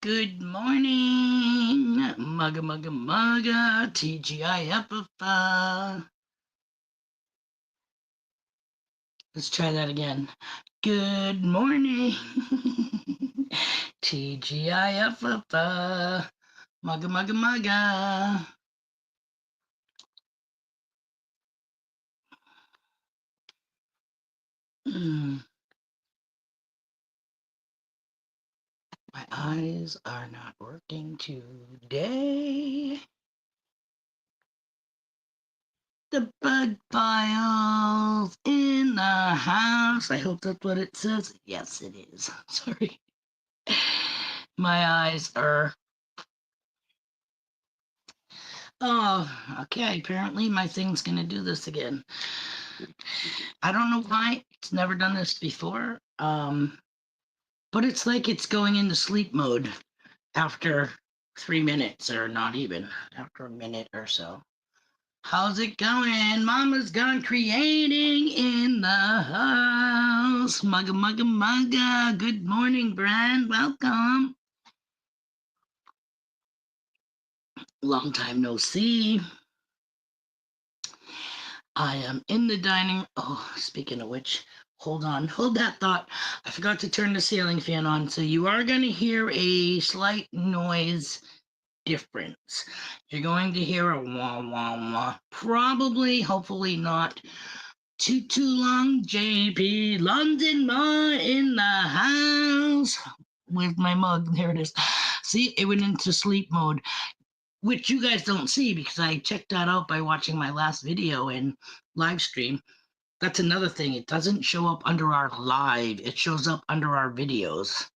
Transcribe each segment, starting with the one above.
Good morning, mugga mugga mugga, TGIF. Let's try that again. Good morning, TGIF. Mugga mugga mugga. My eyes are not working today. The bug files in the house. I hope that's what it says. Yes, it is. Sorry. My eyes are. Oh, okay. Apparently, my thing's going to do this again. I don't know why. It's never done this before. But it's like it's going into sleep mode after 3 minutes, or not even after a minute or so. How's it going? Mama's gone creating in the house. Mugga, mugga, mugga. Good morning, Brand. Welcome. Long time no see. I am in the dining. Oh, speaking of which, hold on. Hold that thought. I forgot to turn the ceiling fan on. So you are going to hear a slight noise difference. You're going to hear a wah, wah, wah. Probably, hopefully not too long. JP London Ma in the house with my mug. There it is. See, it went into sleep mode, which you guys don't see because I checked that out by watching my last video and live stream. That's another thing. It doesn't show up under our live. It shows up under our videos.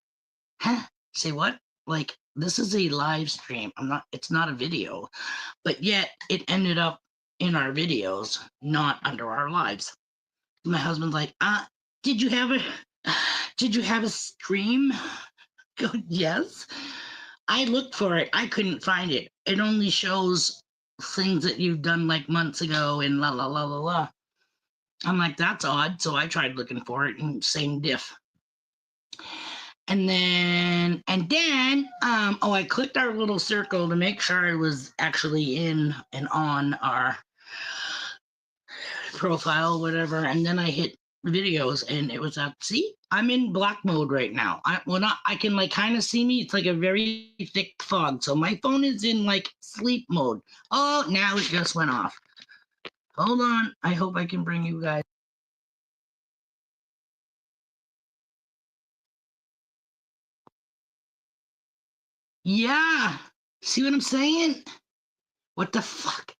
Huh? Say what? Like, this is a live stream. It's not a video, but yet it ended up in our videos, not under our lives. My husband's like, did you have a stream? Go, yes. I looked for it. I couldn't find it. It only shows things that you've done like months ago and la la la la la. I'm like, that's odd. So I tried looking for it and same diff. And then, I clicked our little circle to make sure I was actually in and on our profile, whatever. And then I hit videos and it was see, I'm in black mode right now. I can like kind of see me. It's like a very thick fog. So my phone is in like sleep mode. Oh, now it just went off. Hold on. I hope I can bring you guys. Yeah. See what I'm saying? What the fuck?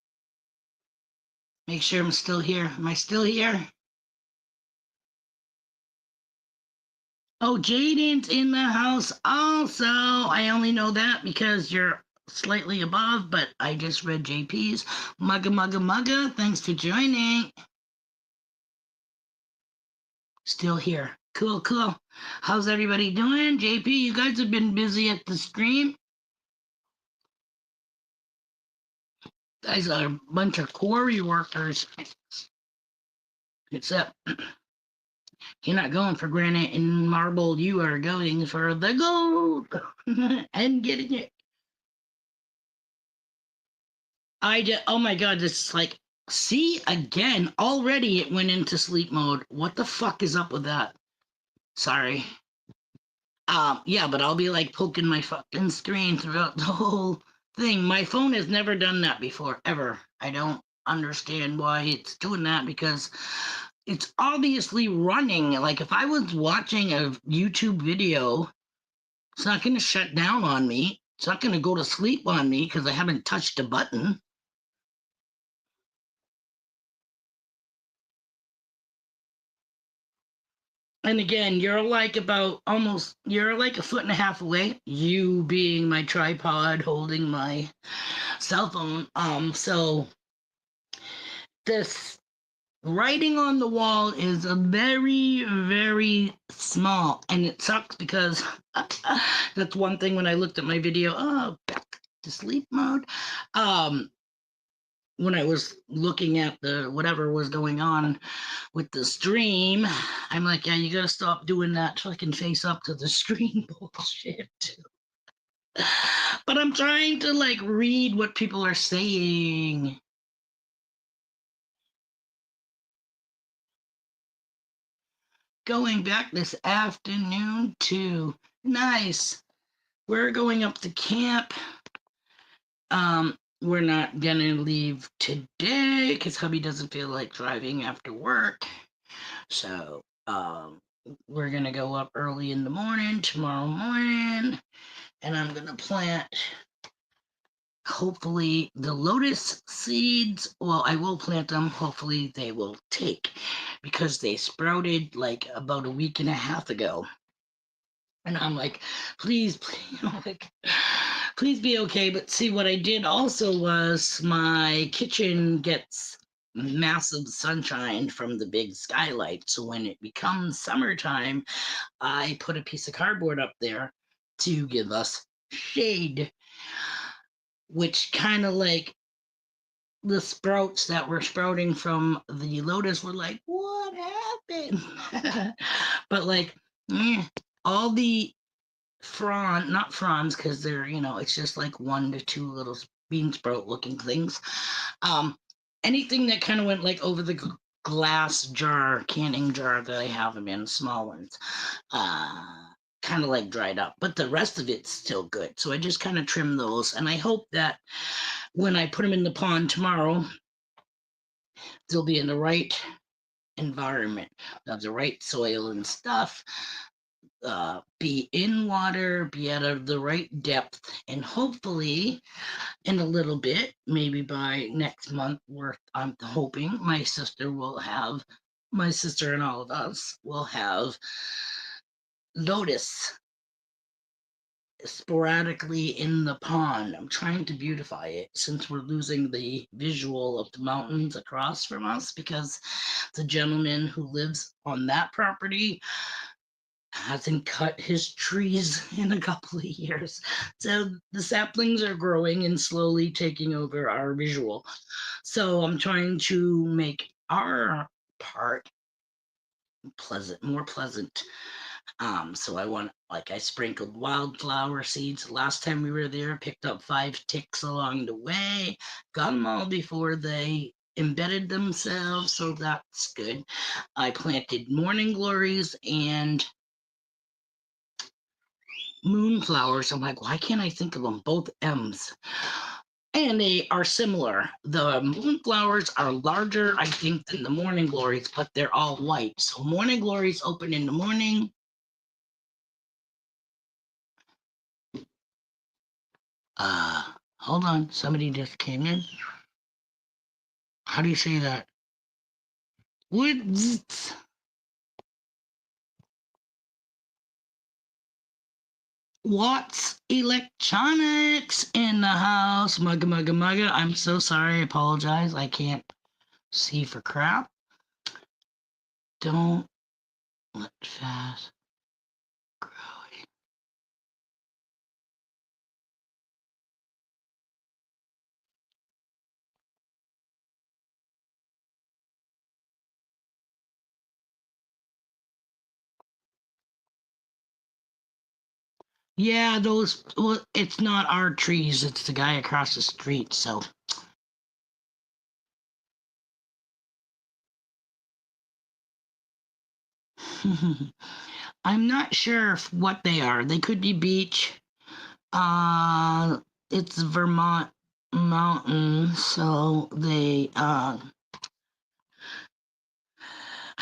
Make sure I'm still here. Am I still here? Oh, Jaden's in the house also. I only know that because you're slightly above, but I just read JP's. Mugga, mugga, mugga. Thanks for joining. Still here. Cool, cool. How's everybody doing? JP, you guys have been busy at the stream. Guys are a bunch of quarry workers. Except you're not going for granite and marble. You are going for the gold and getting it. Oh my God, this is like, see, again, already it went into sleep mode. What the fuck is up with that? Sorry. Yeah, but I'll be like poking my fucking screen throughout the whole thing. My phone has never done that before, ever. I don't understand why it's doing that because it's obviously running. Like if I was watching a YouTube video, it's not going to shut down on me. It's not going to go to sleep on me because I haven't touched a button. And again, you're like you're like a foot and a half away, you being my tripod holding my cell phone. So this writing on the wall is a very, very small, and it sucks because that's one thing when I looked at my video, back to sleep mode. When I was looking at the whatever was going on with the stream, I'm like, yeah, you gotta stop doing that fucking face up to the screen bullshit. But I'm trying to like read what people are saying. Going back this afternoon too. Nice. We're going up to camp. We're not gonna leave today because hubby doesn't feel like driving after work. So we're gonna go up early in the morning tomorrow morning, and I'm gonna plant hopefully the lotus seeds. Well, I will plant them. Hopefully they will take because they sprouted like about a week and a half ago. And I'm like, please, please, like, please be okay. But see, what I did also was my kitchen gets massive sunshine from the big skylight. So when it becomes summertime, I put a piece of cardboard up there to give us shade, which kind of like the sprouts that were sprouting from the lotus were like, what happened? But like, all the not fronds, because they're, it's just like 1 to 2 little bean sprout looking things. Um, anything that kind of went like over the glass jar, canning jar that I have them in, small ones, kind of like dried up, but the rest of it's still good. So I just kind of trim those, and I hope that when I put them in the pond tomorrow, they'll be in the right environment, have the right soil and stuff, be in water, be at the right depth, and hopefully in a little bit, maybe by next month, I'm hoping my sister and all of us will have lotus sporadically in the pond. I'm trying to beautify it since we're losing the visual of the mountains across from us because the gentleman who lives on that property hasn't cut his trees in a couple of years. So the saplings are growing and slowly taking over our visual. So I'm trying to make our part more pleasant. So I sprinkled wildflower seeds. Last time we were there, picked up 5 ticks along the way, got them all before they embedded themselves. So that's good. I planted morning glories and moonflowers. I'm like, why can't I think of them? Both M's. And they are similar. The moonflowers are larger, I think, than the morning glories, but they're all white. So morning glories open in the morning. Hold on. Somebody just came in. How do you say that? Woods. Watts Electronics in the house. Mugga mugga mugga. I'm so sorry. I apologize. I can't see for crap. Don't let fast growing. Yeah, those. Well, it's not our trees. It's the guy across the street. So I'm not sure what they are. They could be beech. Uh, it's Vermont mountain, so they. I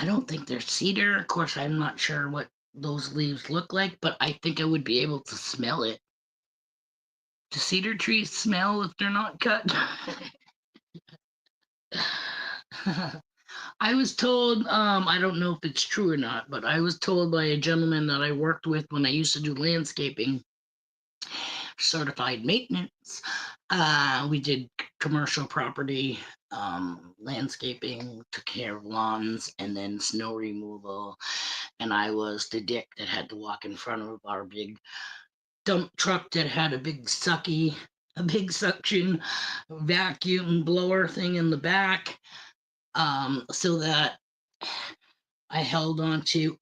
don't think they're cedar. Of course, I'm not sure what those leaves look like, but I think I would be able to smell it. Do cedar trees smell if they're not cut? I was told, I don't know if it's true or not, but I was told by a gentleman that I worked with when I used to do landscaping, certified maintenance. We did commercial property, landscaping, took care of lawns, and then snow removal. And I was the dick that had to walk in front of our big dump truck that had a big suction vacuum blower thing in the back, so that I held on to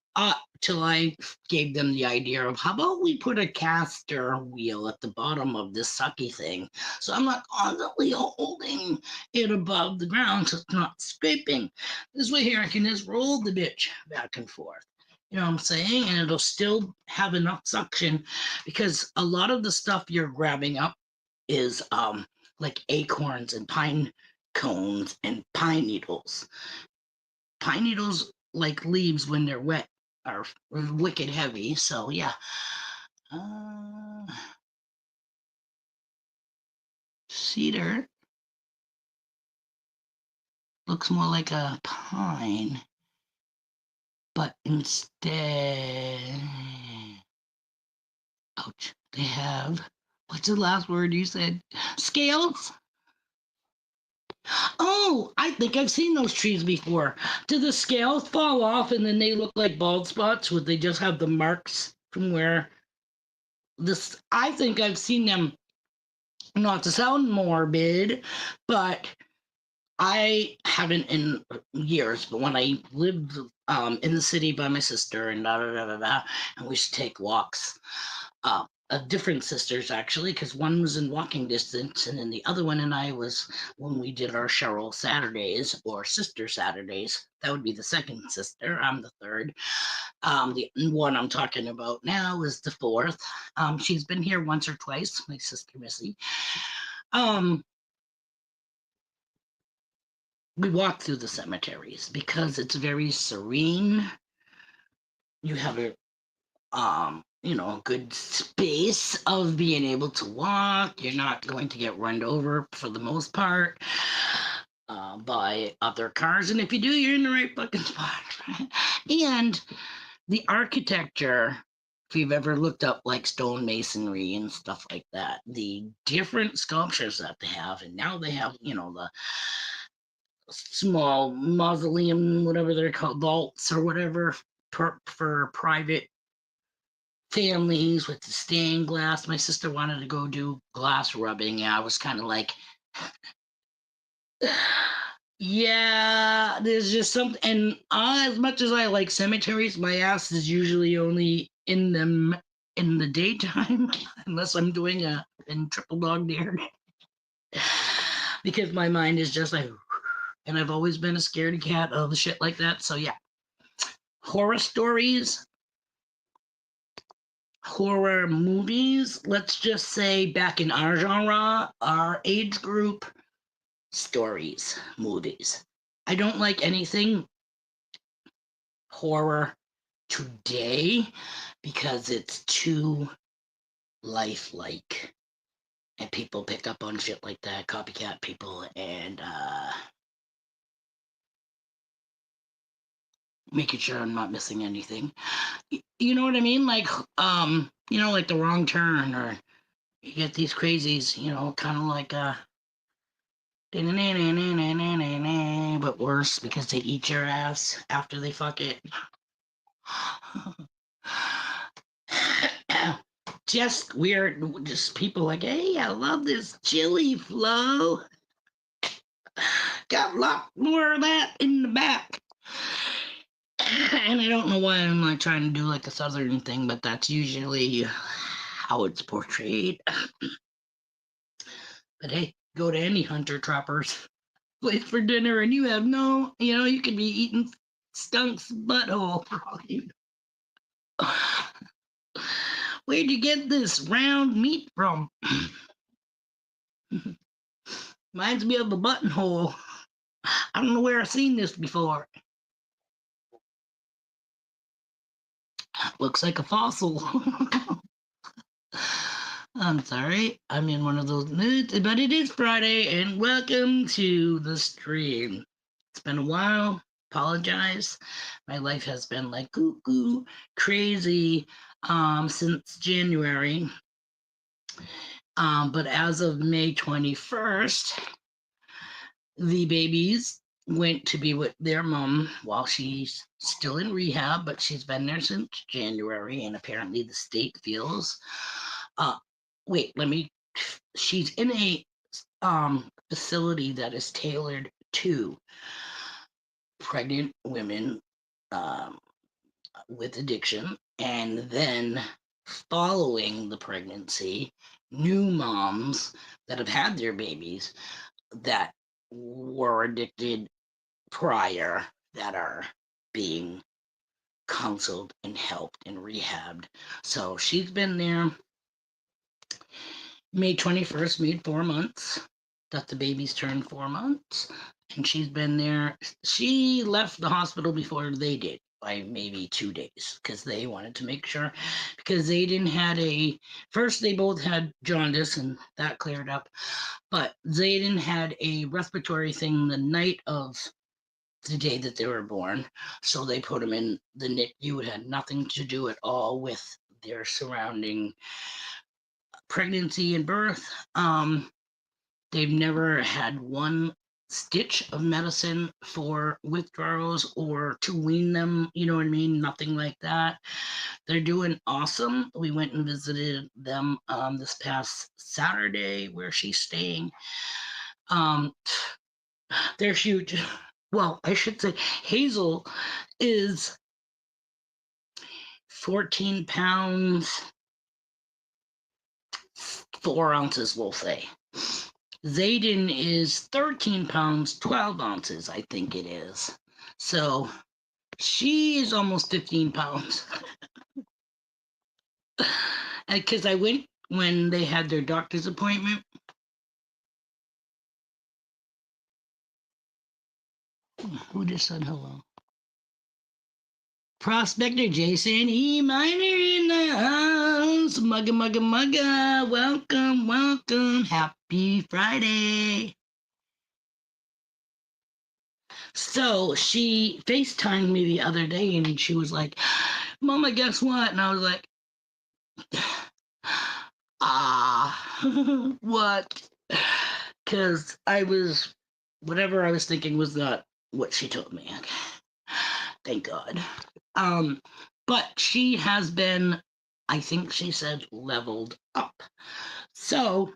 till I gave them the idea of how about we put a caster wheel at the bottom of this sucky thing, so I'm not constantly holding it above the ground so it's not scraping. This way here I can just roll the bitch back and forth. You know what I'm saying? And it'll still have enough suction because a lot of the stuff you're grabbing up is like acorns and pine cones and pine needles. Pine needles, like leaves when they're wet, are wicked heavy. So yeah. Cedar looks more like a pine, but instead, ouch, they have, what's the last word you said? Scales? Oh, I think I've seen those trees before. Do the scales fall off and then they look like bald spots? Would they just have the marks from where this? I think I've seen them, not to sound morbid, but I haven't in years. But when I lived in the city by my sister and and we used to take walks. Of different sisters actually, because one was in walking distance, and then the other one and I was when we did our Cheryl Saturdays or Sister Saturdays. That would be the second sister. I'm the third. The one I'm talking about now is the fourth. She's been here once or twice. My sister Missy. We walk through the cemeteries because it's very serene. You have a good space of being able to walk. You're not going to get run over for the most part by other cars. And if you do, you're in the right fucking spot. And the architecture, if you've ever looked up like stonemasonry and stuff like that, the different sculptures that they have, and now they have, the small mausoleum, whatever they're called, vaults or whatever for private families with the stained glass. My sister wanted to go do glass rubbing. I was kind of like, yeah, there's just something. And as much as I like cemeteries, my ass is usually only in them in the daytime, unless I'm doing in triple dog dare, because my mind is just like, and I've always been a scaredy cat of the shit like that. So yeah, horror stories. Horror movies, let's just say back in our genre, our age group, stories, movies. I don't like anything horror today because it's too lifelike. And people pick up on shit like that, copycat people, and making sure I'm not missing anything. You know what I mean? Like, like The Wrong Turn, or you get these crazies, kind of like but worse because they eat your ass after they fuck it. Just weird, just people like, hey, I love this chili flow. Got a lot more of that in the back. And I don't know why I'm like trying to do like a southern thing, but that's usually how it's portrayed. But hey, go to any hunter trapper's place for dinner and you have you could be eating skunk's butthole for all you know. Where'd you get this round meat from? Reminds me of a buttonhole. I don't know where I've seen this before. Looks like a fossil. I'm sorry, I'm in one of those moods, but it is Friday, and welcome to the stream. It's been a while. Apologize. My life has been like cuckoo crazy since January. But as of May 21st, the babies went to be with their mom while she's still in rehab, but she's been there since January, and apparently the state feels she's in a facility that is tailored to pregnant women, with addiction, and then following the pregnancy, new moms that have had their babies that were addicted prior that are being counseled and helped and rehabbed. So she's been there. May 21st made 4 months that the baby's turned 4 months. And she's been there. She left the hospital before they did by maybe 2 days because they wanted to make sure, because they didn't had a first they both had jaundice and that cleared up, but Zayden had a respiratory thing the night of the day that they were born. So they put him in the NICU. It had nothing to do at all with their surrounding pregnancy and birth. They've never had one stitch of medicine for withdrawals or to wean them, you know what I mean? Nothing like that. They're doing awesome. We went and visited them this past Saturday where she's staying. They're huge. Well, I should say Hazel is 14 pounds, 4 ounces, we'll say. Zayden is 13 pounds, 12 ounces, I think it is. So she is almost 15 pounds. Because I went when they had their doctor's appointment. Who just said hello? Prospector Jason E. Miner in the house. Mugga, mugga, mugga. Welcome, welcome. Happy Friday. So she FaceTimed me the other day and she was like, Mama, guess what? And I was like, what? Because whatever I was thinking was not what she told me. Okay. Thank God. But she has been, I think she said, leveled up. So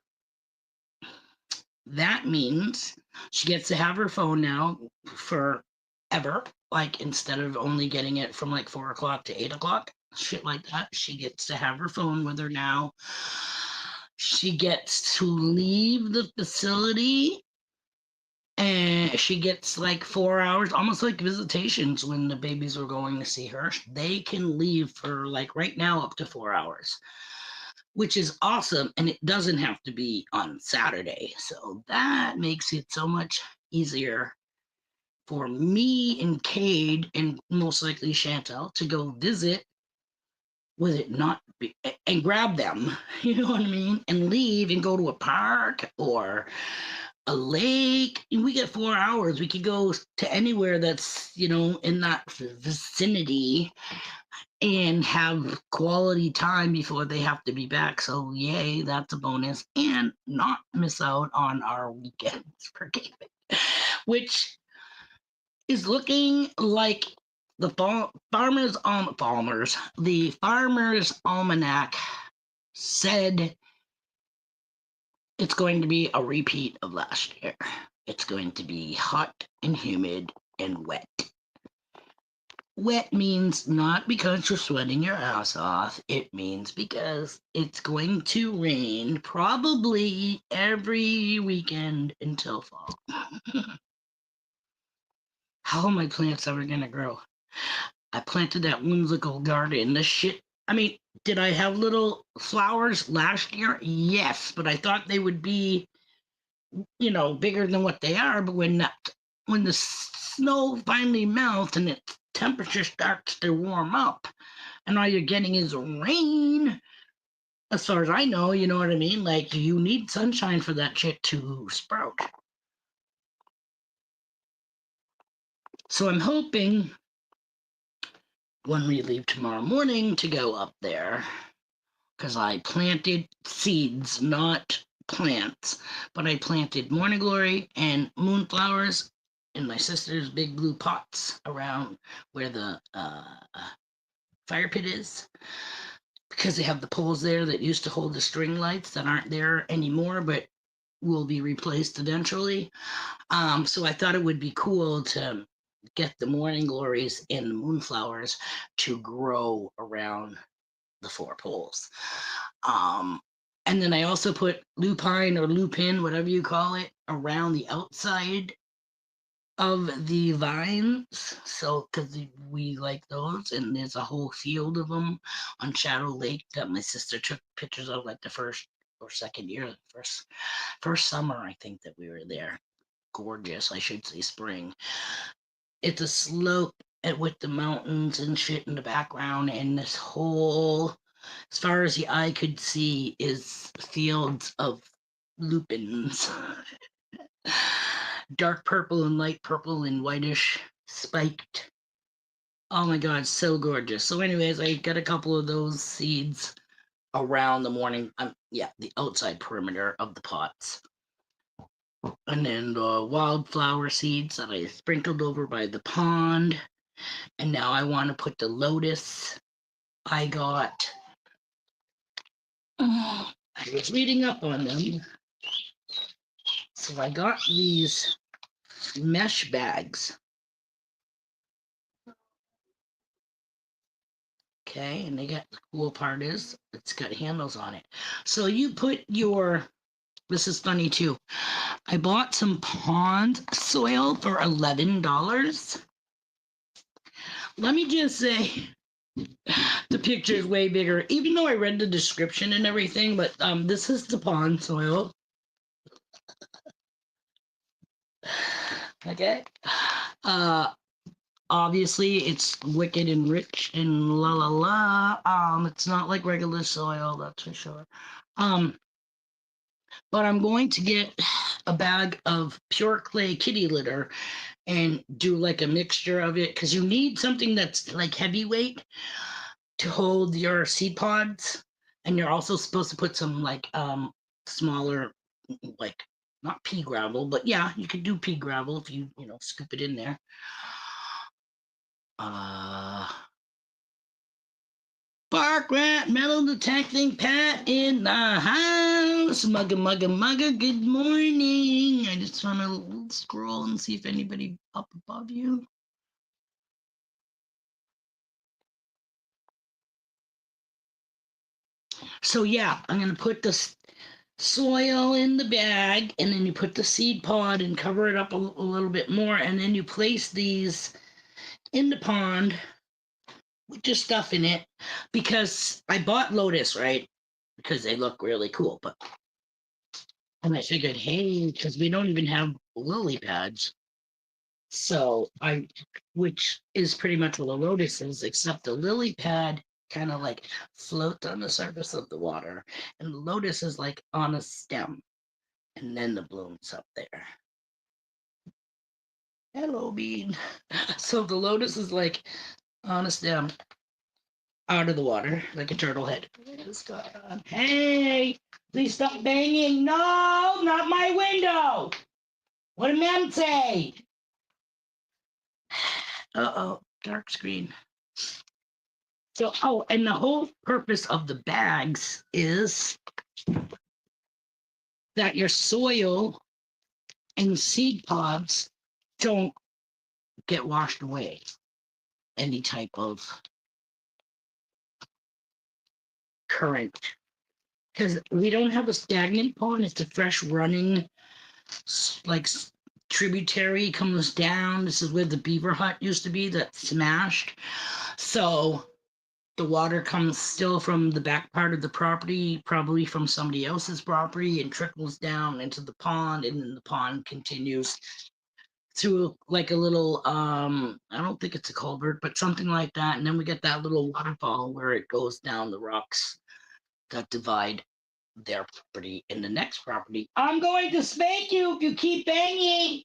that means she gets to have her phone now forever. Like instead of only getting it from like 4 o'clock to 8 o'clock, shit like that, she gets to have her phone with her now. She gets to leave the facility and she gets like 4 hours, almost like visitations when the babies were going to see her. They can leave for like right now up to 4 hours, which is awesome. And it doesn't have to be on Saturday. So that makes it so much easier for me and Cade and most likely Chantel to go visit with it not be, and grab them, you know what I mean? And leave and go to a park or a lake. We get 4 hours. We could go to anywhere that's, in that vicinity and have quality time before they have to be back. So yay, that's a bonus. And not miss out on our weekends for gaming, which is looking like the Farmer's Almanac said it's going to be a repeat of last year. It's going to be hot and humid and wet. Wet means not because you're sweating your ass off. It means because it's going to rain probably every weekend until fall. How are my plants ever going to grow? I planted that whimsical garden. Did I have little flowers last year? Yes, but I thought they would be, bigger than what they are. But when the snow finally melts and the temperature starts to warm up, and all you're getting is rain, as far as I know, you know what I mean? Like, you need sunshine for that shit to sprout. So I'm hoping when we leave tomorrow morning to go up there, because I planted seeds, not plants, but I planted morning glory and moonflowers in my sister's big blue pots around where the fire pit is, because they have the poles there that used to hold the string lights that aren't there anymore, but will be replaced eventually. So I thought it would be cool to get the morning glories and the moonflowers to grow around the four poles. Um, and then I also put lupine or lupin, whatever you call it, around the outside of the vines. So, because we like those, and there's a whole field of them on Shadow Lake that my sister took pictures of, like the first or second year, first summer I think that we were there. Gorgeous, I should say spring. It's a slope with the mountains and shit in the background, and this whole, as far as the eye could see, is fields of lupins. Dark purple and light purple and whitish spiked. Oh my god, so gorgeous. So, anyways, I got a couple of those seeds around the morning. Yeah, the outside perimeter of the pots. And then the wildflower seeds that I sprinkled over by the pond. And now I want to put the lotus. I got. I was reading up on them. So I got these mesh bags. Okay, and they got, the cool part is it's got handles on it. So you put your, this is funny too. I bought some pond soil for $11. Let me just say, the picture is way bigger, even though I read the description and everything, but this is the pond soil. Okay. Obviously it's wicked and rich and la la la. It's not like regular soil, that's for sure. But I'm going to get a bag of pure clay kitty litter and do like a mixture of it, because you need something that's like heavyweight to hold your seed pods, and you're also supposed to put some like smaller, like, not pea gravel, but yeah, you could do pea gravel if you scoop it in there. Bark rat metal detecting Pat in the house. Mugga mugga mugga, good morning. I just want to scroll and see if anybody up above you. So yeah, I'm gonna put the soil in the bag, and then you put the seed pod and cover it up a little bit more, and then you place these in the pond with just stuff in it, because I bought lotus, right? Because they look really cool, and I figured, hey, because we don't even have lily pads. So which is pretty much what a lotus is, except the lily pad kind of like floats on the surface of the water, and the lotus is like on a stem, and then the bloom's up there. Hello, bean. So the lotus is like on a stem, out of the water, like a turtle head. What is going on? Hey, please stop banging. No, not my window. What did Mem say? Uh-oh, dark screen. So, and the whole purpose of the bags is that your soil and seed pods don't get washed away. Any type of current. Because we don't have a stagnant pond, it's a fresh running, like, tributary comes down. This is where the beaver hut used to be that smashed. So the water comes still from the back part of the property, probably from somebody else's property, and trickles down into the pond, and then the pond continues through like a little, I don't think it's a culvert, but something like that, and then we get that little waterfall where it goes down the rocks that divide their property and the next property. I'm going to spank you if you keep banging.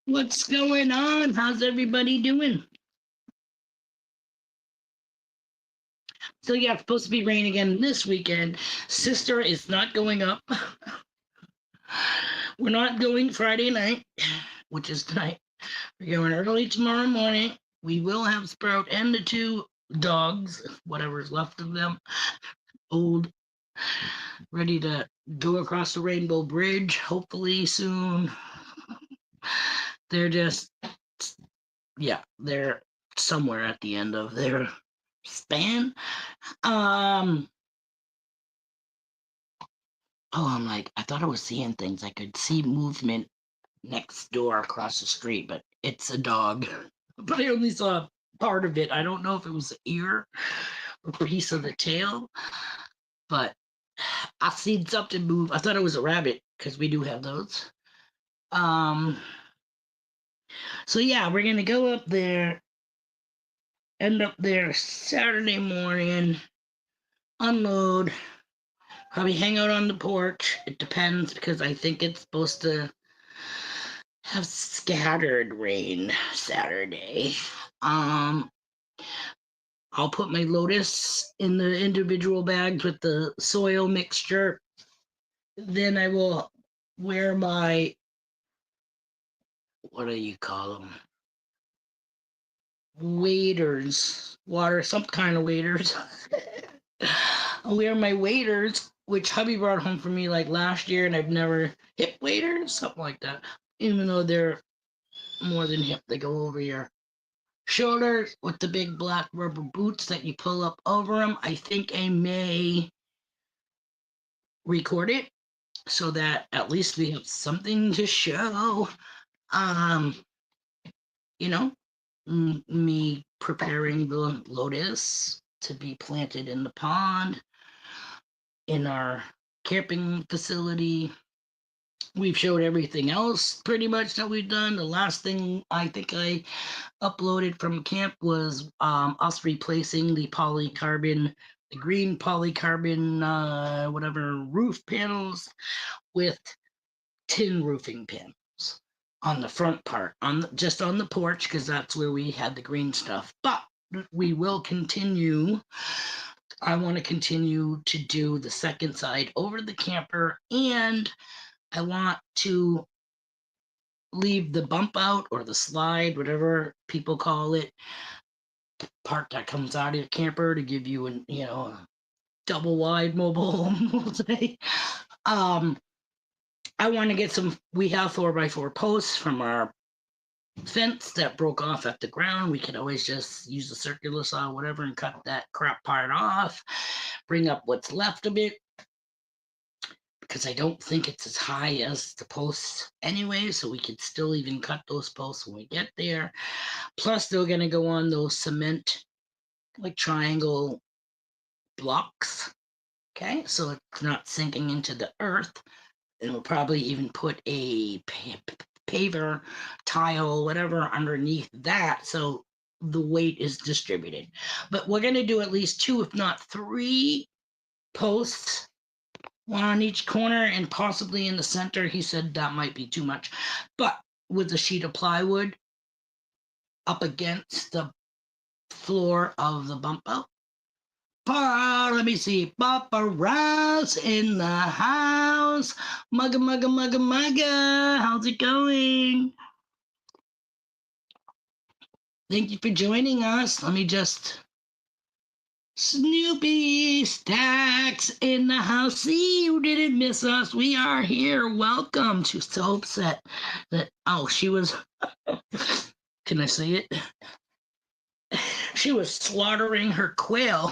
What's going on? How's everybody doing? So yeah, it's supposed to be rain again this weekend. Sister is not going up. We're not going Friday night, which is tonight. We're going early tomorrow morning. We will have Sprout and the two dogs, whatever's left of them, old ready to go across the Rainbow Bridge, hopefully soon. They're just, yeah, they're somewhere at the end of their span. Um, I'm like, I thought I was seeing things. I could see movement next door across the street, but it's a dog. But I only saw part of it. I don't know if it was the ear or a piece of the tail, but I seen something move. I thought it was a rabbit because we do have those. Um, so yeah, we're gonna go up there, end up there Saturday morning, unload, probably hang out on the porch. It depends because I think it's supposed to have scattered rain Saturday. Um, I'll put my lotus in the individual bags with the soil mixture. Then I will wear my, what do you call them? Waders, water, some kind of waders. I'll wear my waders, which hubby brought home for me like last year, and I've never, hip waders, something like that. Even though they're more than hip, they go over your shoulders with the big black rubber boots that you pull up over them. I think I may record it so that at least we have something to show. Um, you know, me preparing the lotus to be planted in the pond in our camping facility. We've showed everything else pretty much that we've done. The last thing I think I uploaded from camp was us replacing the polycarbon, the green polycarbon, whatever roof panels with tin roofing panels on the front part, just on the porch, because that's where we had the green stuff. But we will continue. I want to continue to do the second side over the camper, and I want to leave the bump out or the slide, whatever people call it, part that comes out of your camper to give you an, a double wide mobile home, we'll say. I want to get some, we have 4x4 posts from our fence that broke off at the ground. We could always just use a circular saw, whatever, and cut that crap part off, bring up what's left of it, because I don't think it's as high as the posts anyway, so we could still even cut those posts when we get there. Plus, they're going to go on those cement, like triangle blocks, okay? So it's not sinking into the earth. And we'll probably even put a paver, tile, whatever underneath that, so the weight is distributed. But we're going to do at least 2, if not 3 posts, one on each corner and possibly in the center. He said that might be too much, but with a sheet of plywood up against the floor of the bump out. Let me see. Papa Rouse in the house. Mugga, mugga, mugga, mugga. How's it going? Thank you for joining us. Let me just. Snoopy Stacks in the house. See, you didn't miss us. We are here. Welcome. She was so upset that, she was. Can I say it? She was slaughtering her quail.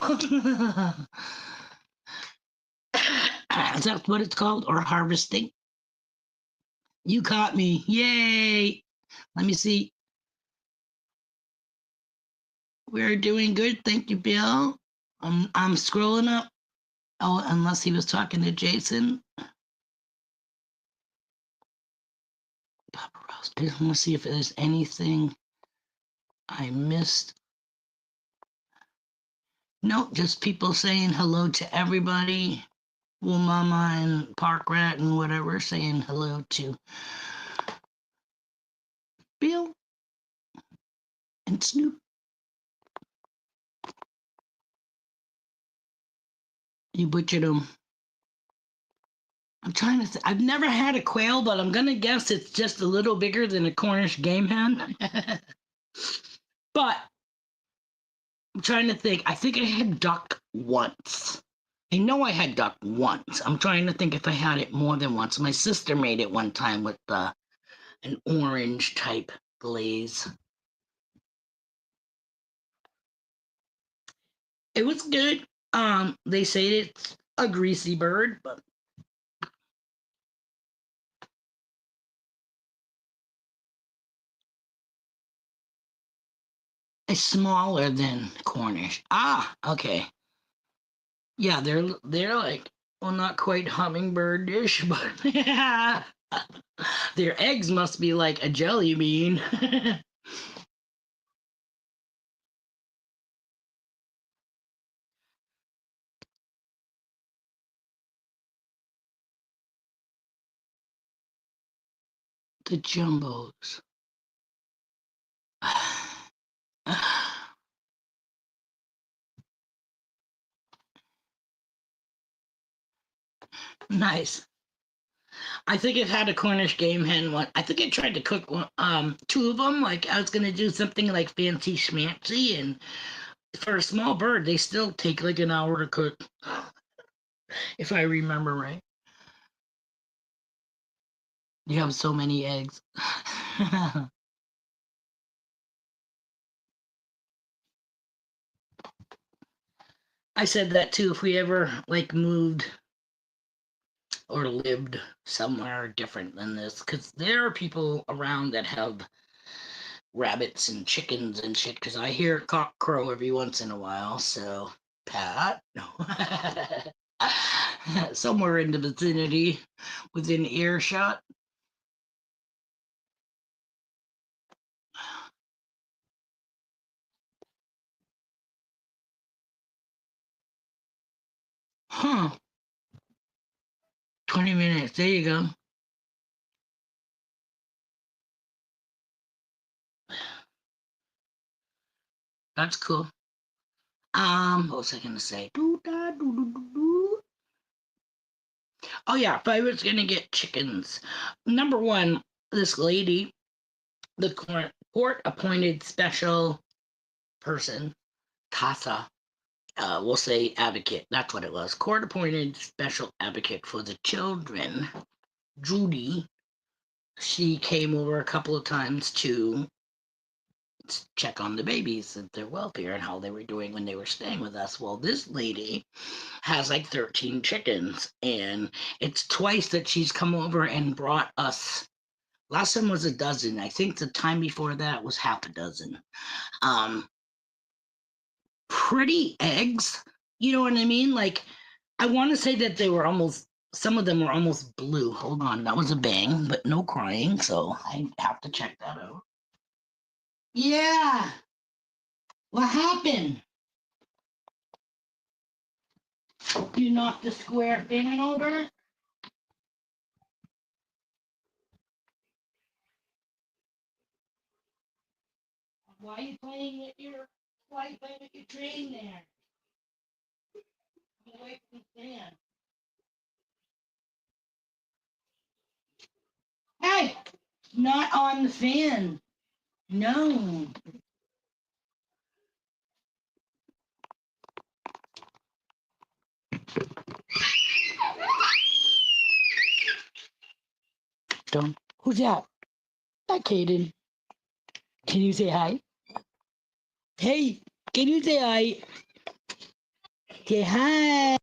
Is that what it's called? Or harvesting? You caught me. Yay. Let me see. We're doing good. Thank you, Bill. I'm scrolling up. Oh, unless he was talking to Jason. Papa Rose. I want to see if there's anything I missed. Nope, just people saying hello to everybody. Well, Mama and Park Rat and whatever saying hello to Bill and Snoop. You butchered them. I'm trying to I've never had a quail, but I'm going to guess it's just a little bigger than a Cornish game hen. But I'm trying to think. I think I had duck once. I know I had duck once. I'm trying to think if I had it more than once. My sister made it one time with an orange type glaze. It was good. They say it's a greasy bird, but it's smaller than Cornish. Ah, okay. Yeah, they're like, well, not quite hummingbird-ish, but their eggs must be like a jelly bean. The jumbos. Nice. I think I've had a Cornish game hen one. I think I tried to cook two of them. Like I was gonna do something like fancy schmancy, and for a small bird, they still take like an hour to cook, if I remember right. You have so many eggs. I said that too. If we ever like moved or lived somewhere different than this, because there are people around that have rabbits and chickens and shit. Because I hear a cock crow every once in a while. So, Pat, no. Somewhere in the vicinity, within earshot. Huh. 20 minutes. There you go. That's cool. What was I gonna say? Oh yeah, if I was gonna get chickens, number one, this lady, the court-appointed special person, CASA, we'll say advocate. That's what it was. Court-appointed special advocate for the children, Judy. She came over a couple of times to check on the babies and their welfare and how they were doing when they were staying with us. Well, this lady has like 13 chickens, and it's twice that she's come over and brought us. Last time was a dozen. I think the time before that was half a dozen. Um, Pretty eggs. You know what I mean? Like, I want to say that they were almost. Some of them were almost blue. Hold on, that was a bang, but no crying, so I have to check that out. Yeah, what happened? You knocked the square thing over? Why are you playing with your why are you playing with your train there? Get away from the fan. Hey! Not on the fan. No. Don't. Who's that? That Kaden. Can you say hi? Hey, can you say hi? Say hi.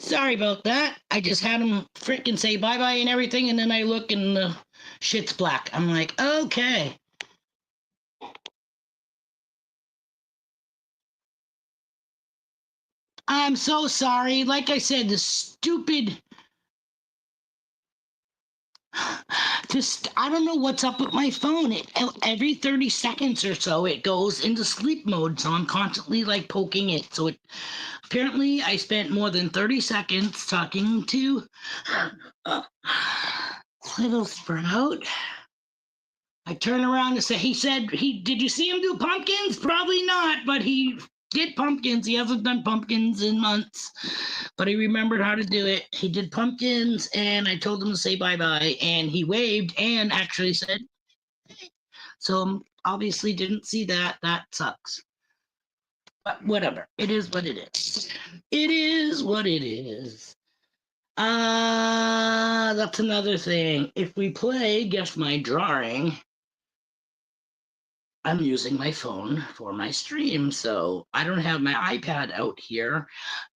Sorry about that. I just had him freaking say bye bye and everything, and then I look and the shit's black. I'm like, okay. I'm so sorry. Like I said, the stupid. Just, I don't know what's up with my phone. Every 30 seconds or so, it goes into sleep mode. So I'm constantly like poking it. So it apparently I spent more than 30 seconds talking to uh, Little Sprout. I turn around and say, he said, did you see him do pumpkins? Probably not, but he did pumpkins. He hasn't done pumpkins in months, but he remembered how to do it. He did pumpkins, and I told him to say bye bye, and he waved and actually said, so obviously didn't see that. That sucks. But whatever. It is what it is. It is what it is. That's another thing. If we play Guess My Drawing, I'm using my phone for my stream, so I don't have my iPad out here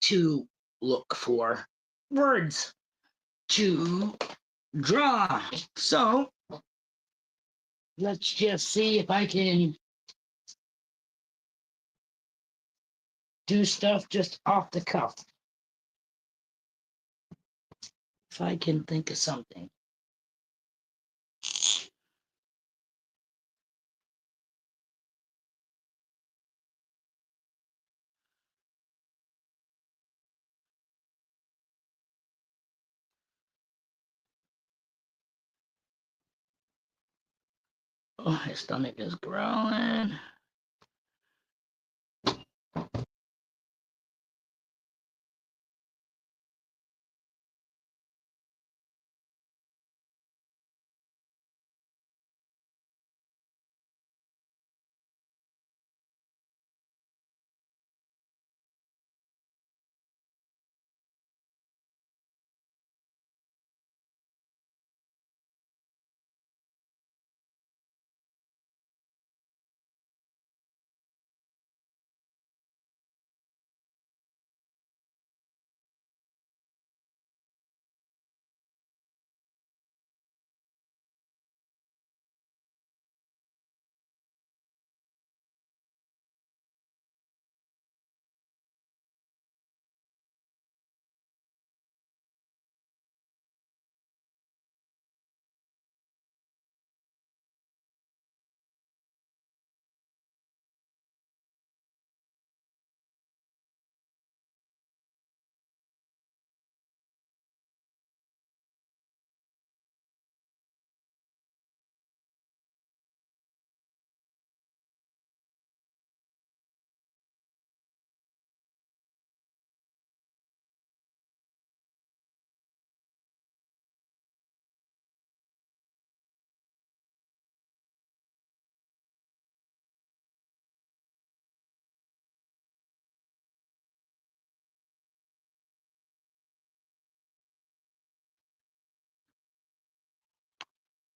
to look for words to draw. So let's just see if I can do stuff just off the cuff. If I can think of something. Oh, my stomach is growling.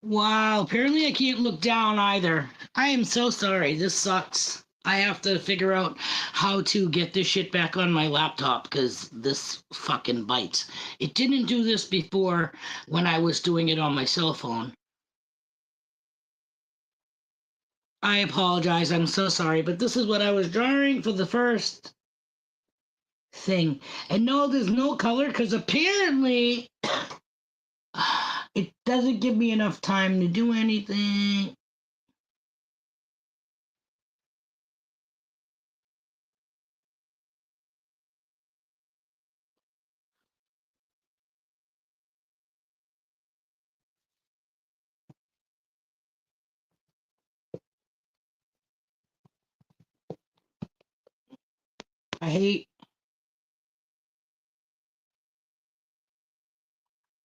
Wow, apparently I can't look down either. I am so sorry. This sucks. I have to figure out how to get this shit back on my laptop because this fucking bites. It didn't do this before when I was doing it on my cell phone. I apologize. I'm so sorry, but this is what I was drawing for the first thing. And no, there's no color because apparently it doesn't give me enough time to do anything. I hate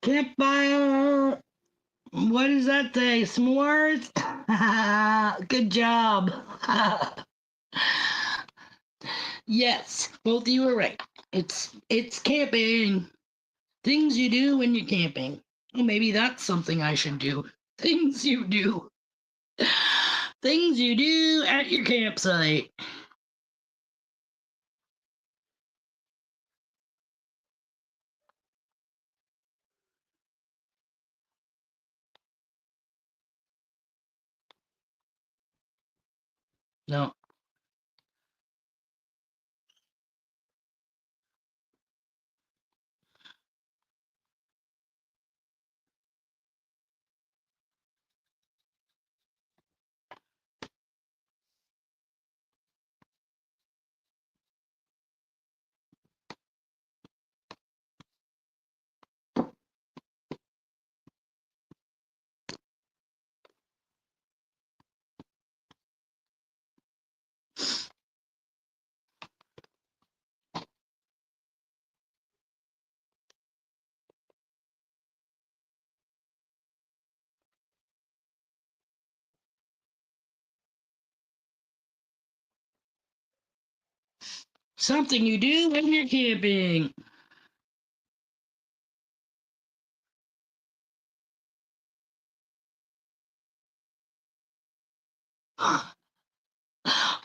campfire. What does that say? S'mores? Good job. Yes, both of you are right. It's camping. Things you do when you're camping. Well, maybe that's something I should do. Things you do. Things you do at your campsite. No. Something you do when you're camping.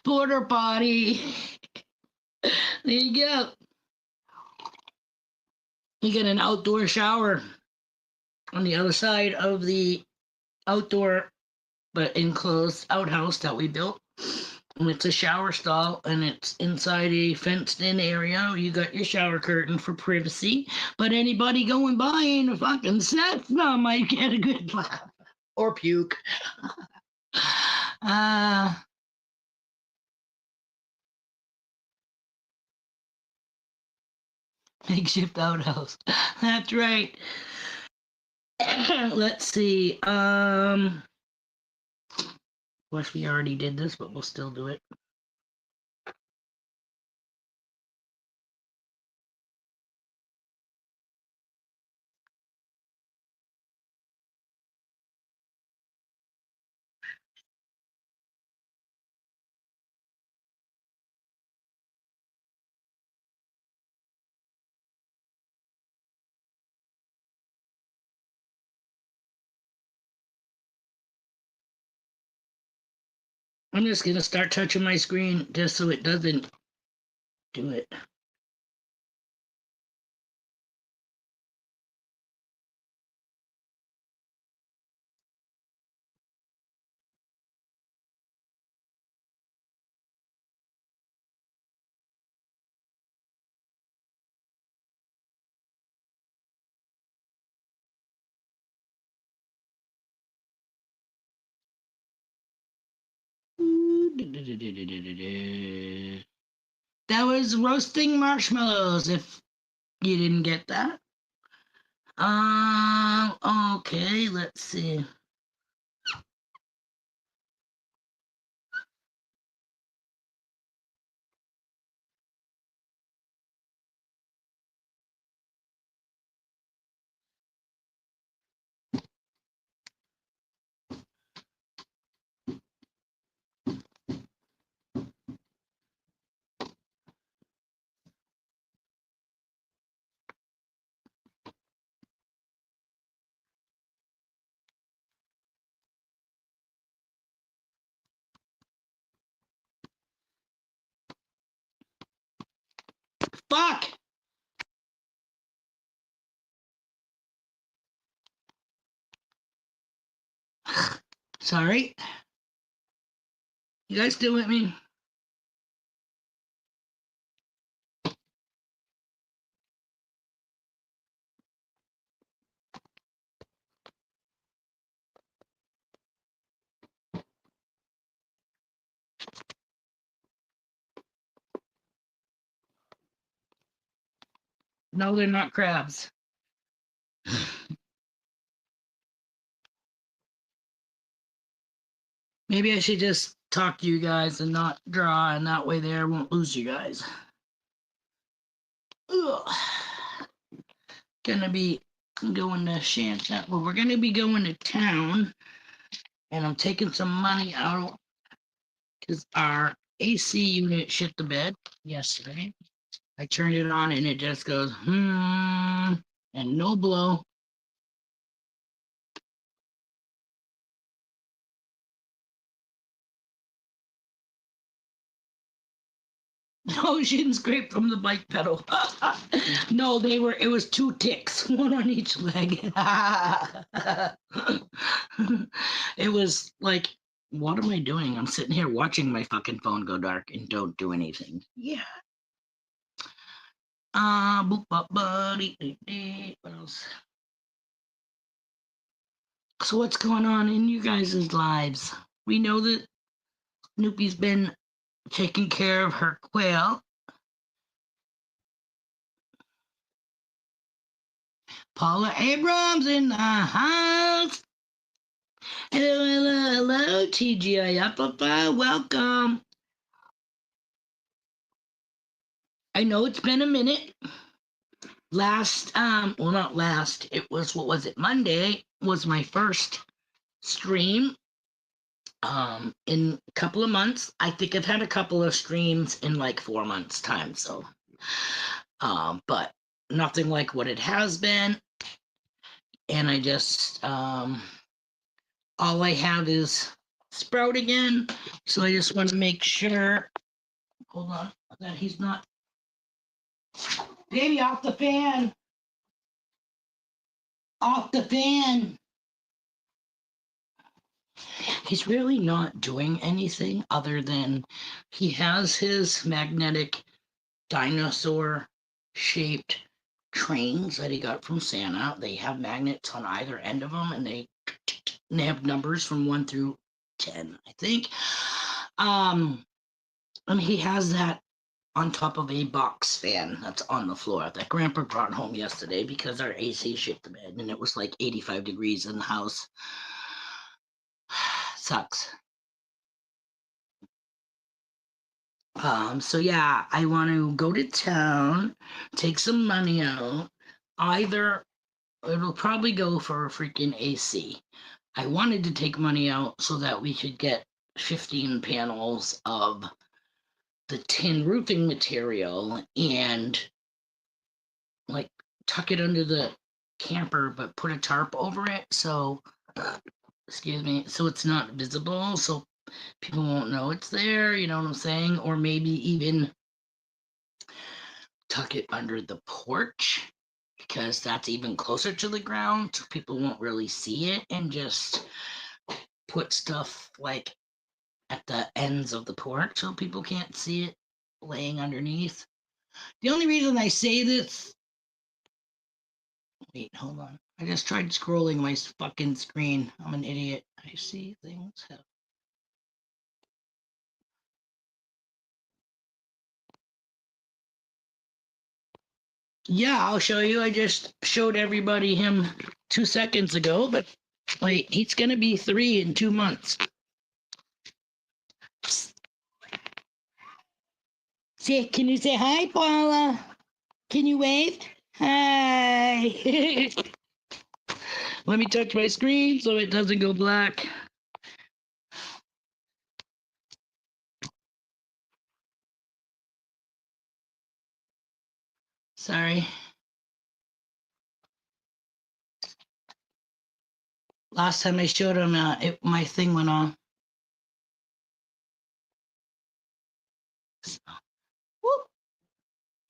Porter potty. There you go. You get an outdoor shower on the other side of the outdoor but enclosed outhouse that we built. And it's a shower stall and it's inside a fenced in area. You got your shower curtain for privacy. But anybody going by in a fucking Cessna might get a good laugh. Or puke. Makeshift outhouse. That's right. Let's see. Wish we already did this, but we'll still do it. I'm just gonna start touching my screen just so it doesn't do it. That was roasting marshmallows. If you didn't get that. Okay, let's see. Fuck! Sorry. You guys still with me? No, they're not crabs. Maybe I should just talk to you guys and not draw, and that way there I won't lose you guys. Ugh. Gonna be going to Shanta. Well, we're gonna be going to town, and I'm taking some money out because our AC unit shit the bed yesterday. I turned it on and it just goes and no blow. No, she didn't scrape from the bike pedal. No, it was two ticks, one on each leg. It was like What am I doing? I'm sitting here watching my fucking phone go dark and don't do anything. Yeah. Boop, bop, buddy, what else? So what's going on in you guys' lives? We know that Snoopy's been taking care of her quail. Paula Abrams in the house. Hello, hello, hello, TGIF, welcome. I know it's been a minute. Well, not last. It was, what was it? Monday was my first stream. In a couple of months. I think I've had a couple of streams in like 4 months' time. So, but nothing like what it has been. And I just, all I have is Sprout again. So I just want to make sure, hold on, that he's not, baby, off the fan. Off the fan. He's really not doing anything other than he has his magnetic dinosaur shaped trains that he got from Santa. They have magnets on either end of them, and they have numbers from 1 through 10, I think. And he has that on top of a box fan that's on the floor that Grandpa brought home yesterday because our AC shit the bed, and it was like 85 degrees in the house. Sucks. So yeah, I want to go to town, take some money out. Either it'll probably go for a freaking AC. I wanted to take money out so that we could get 15 panels of the tin roofing material and like tuck it under the camper, but put a tarp over it. So, excuse me, so it's not visible. So people won't know it's there. You know what I'm saying? Or maybe even tuck it under the porch because that's even closer to the ground. So people won't really see it, and just put stuff like at the ends of the porch so people can't see it laying underneath. The only reason I say this, wait, hold on. I just tried scrolling my fucking screen. I'm an idiot. I see things. Yeah, I'll show you. I just showed everybody him 2 seconds ago, but wait, he's gonna be 3 in 2 months. Say, can you say hi, Paula? Can you wave? Hi. Let me touch my screen so it doesn't go black. Sorry. Last time I showed him, my thing went on. Whoop.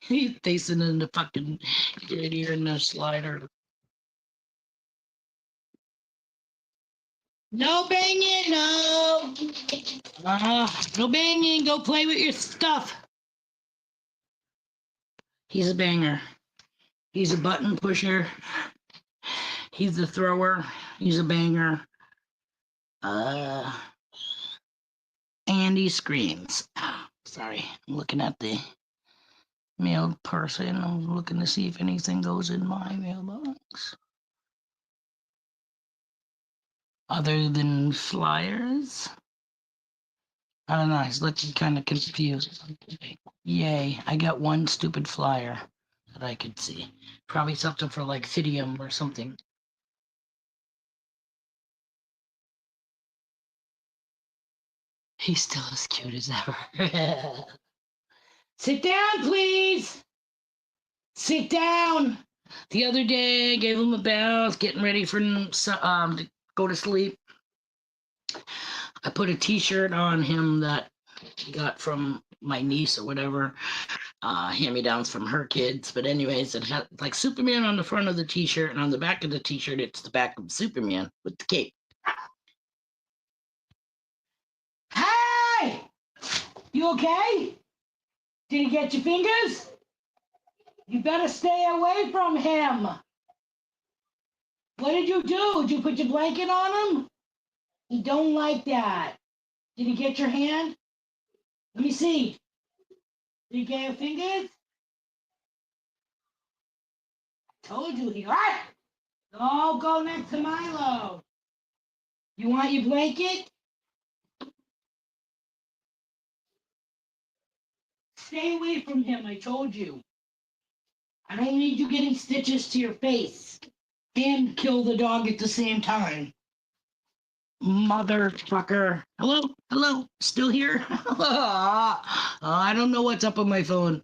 He's facing in the fucking radiator in the slider. No banging, no. No banging. Go play with your stuff. He's a banger. He's a button pusher. He's a thrower. He's a banger. And he screams. Sorry, I'm looking at the mailed person. I'm looking to see if anything goes in my mailbox. Other than flyers. I don't know, he's looking kind of confused. Yay, I got one stupid flyer that I could see. Probably something for like Fidium or something. He's still as cute as ever. Sit down, please. Sit down. The other day, I gave him a bath, getting ready for to go to sleep. I put a T-shirt on him that he got from my niece or whatever, hand-me-downs from her kids. But anyways, it had like Superman on the front of the T-shirt, and on the back of the T-shirt, it's the back of Superman with the cape. You okay? Did he get your fingers? You better stay away from him. What did you do? Did you put your blanket on him? He don't like that. Did he get your hand? Let me see. Did he get your fingers? Told you he right. Oh, go next to Milo. You want your blanket? Stay away from him, I told you. I don't need you getting stitches to your face and kill the dog at the same time. Motherfucker. Hello? Hello? Still here? I don't know what's up on my phone.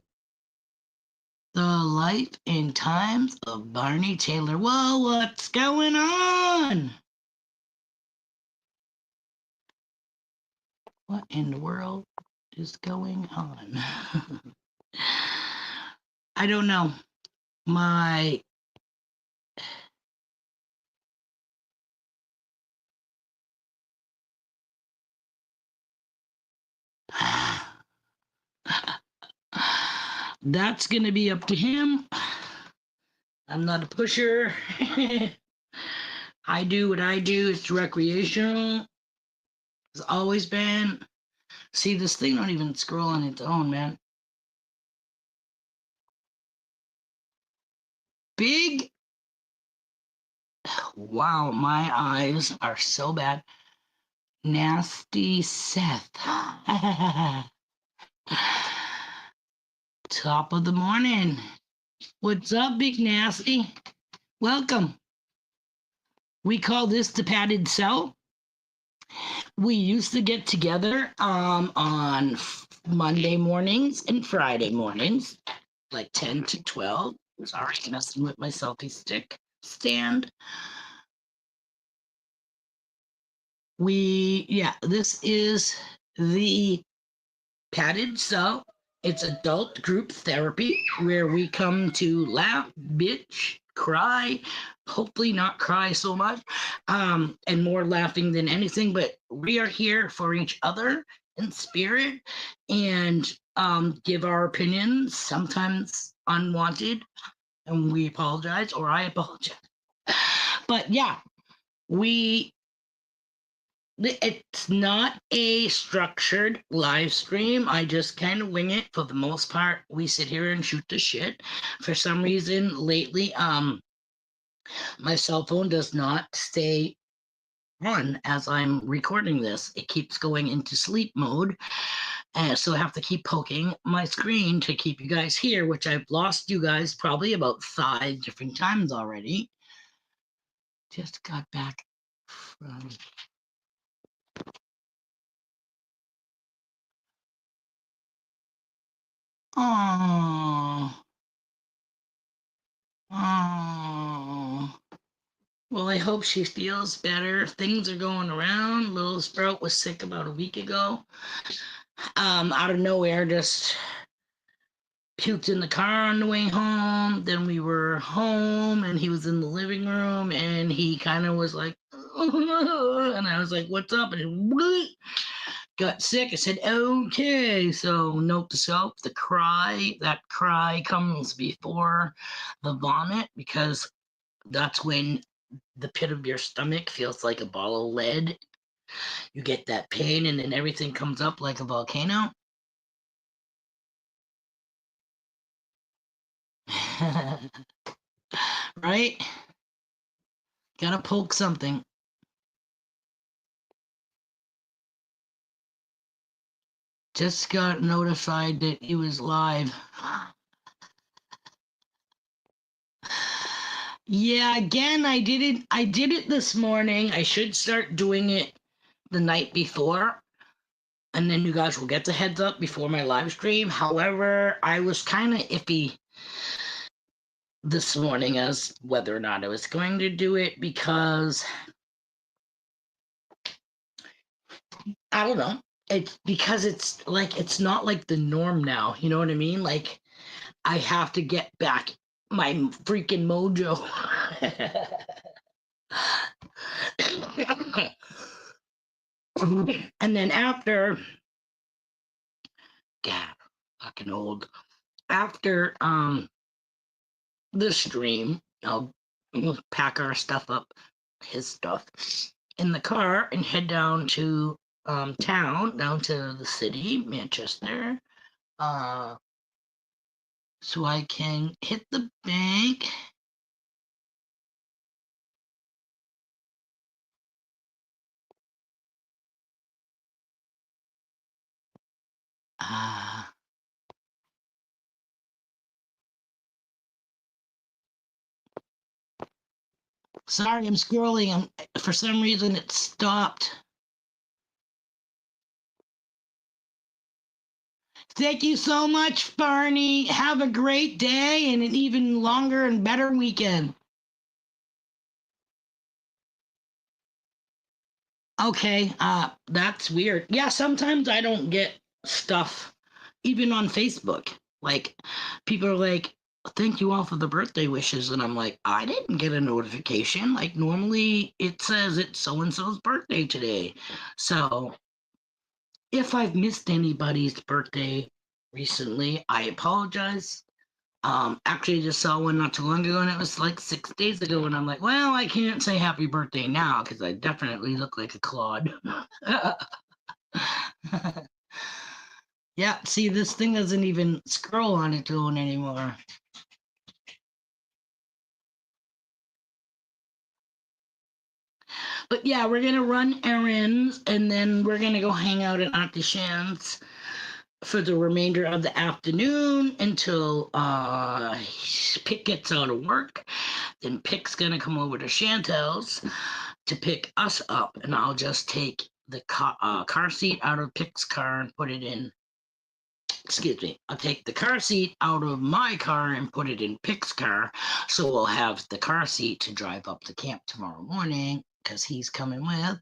The life and times of Barney Taylor. Whoa, what's going on? What in the world is going on? I don't know. My that's going to be up to him. I'm not a pusher. I do what I do. It's recreational. It's always been. See, this thing don't even scroll on its own, man. Big. Wow, my eyes are so bad. Nasty Seth. Top of the morning. What's up, Big Nasty? Welcome. We call this the padded cell. We used to get together on Monday mornings and Friday mornings, like 10 to 12. Sorry, messing with my selfie stick stand. This is the padded cell. It's adult group therapy where we come to laugh, bitch, cry, hopefully not cry so much, and more laughing than anything. But we are here for each other in spirit and give our opinions, sometimes unwanted, and we apologize, or I apologize. But yeah, it's not a structured live stream. I just kind of wing it for the most part. We sit here and shoot the shit. For some reason lately, my cell phone does not stay on as I'm recording this. It keeps going into sleep mode. And so I have to keep poking my screen to keep you guys here, which I've lost you guys probably about 5 different times already. Just got back from Oh. Well, I hope she feels better. Things are going around. Little Sprout was sick about a week ago. Out of nowhere, just puked in the car on the way home. Then we were home and he was in the living room and he kind of was like, and I was like, what's up? And he got sick. I said, okay. So note to self, that cry comes before the vomit because that's when the pit of your stomach feels like a ball of lead. You get that pain and then everything comes up like a volcano. Right? Gotta poke something. Just got notified that he was live. Yeah, again, I did it this morning. I should start doing it the night before. And then you guys will get the heads up before my live stream. However, I was kind of iffy this morning as whether or not I was going to do it because I don't know. It's because it's like it's not like the norm now. You know what I mean? Like I have to get back my freaking mojo. And then after fucking old. After the stream, we'll pack our stuff up, his stuff, in the car and head down to town, down to the city, Manchester, uh, so I can hit the bank. Uh, Sorry, I'm scrolling. For some reason it stopped. Thank you so much, Barney. Have a great day and an even longer and better weekend. Okay, that's weird. Yeah, sometimes I don't get stuff, even on Facebook. Like, people are like, thank you all for the birthday wishes. And I'm like, I didn't get a notification. Like, normally it says it's so and so's birthday today. So, if I've missed anybody's birthday recently, I apologize. Actually, I just saw one not too long ago, and it was like 6 days ago, and I'm like, well, I can't say happy birthday now because I definitely look like a clod. Yeah, see, this thing doesn't even scroll on its own anymore. But yeah, we're gonna run errands, and then we're gonna go hang out at Auntie Shan's for the remainder of the afternoon until Pick gets out of work. Then Pick's gonna come over to Chantel's to pick us up, and I'll just take the car seat out of Pick's car and put it in. Excuse me. I'll take the car seat out of my car and put it in Pick's car, so we'll have the car seat to drive up to camp tomorrow morning because he's coming with.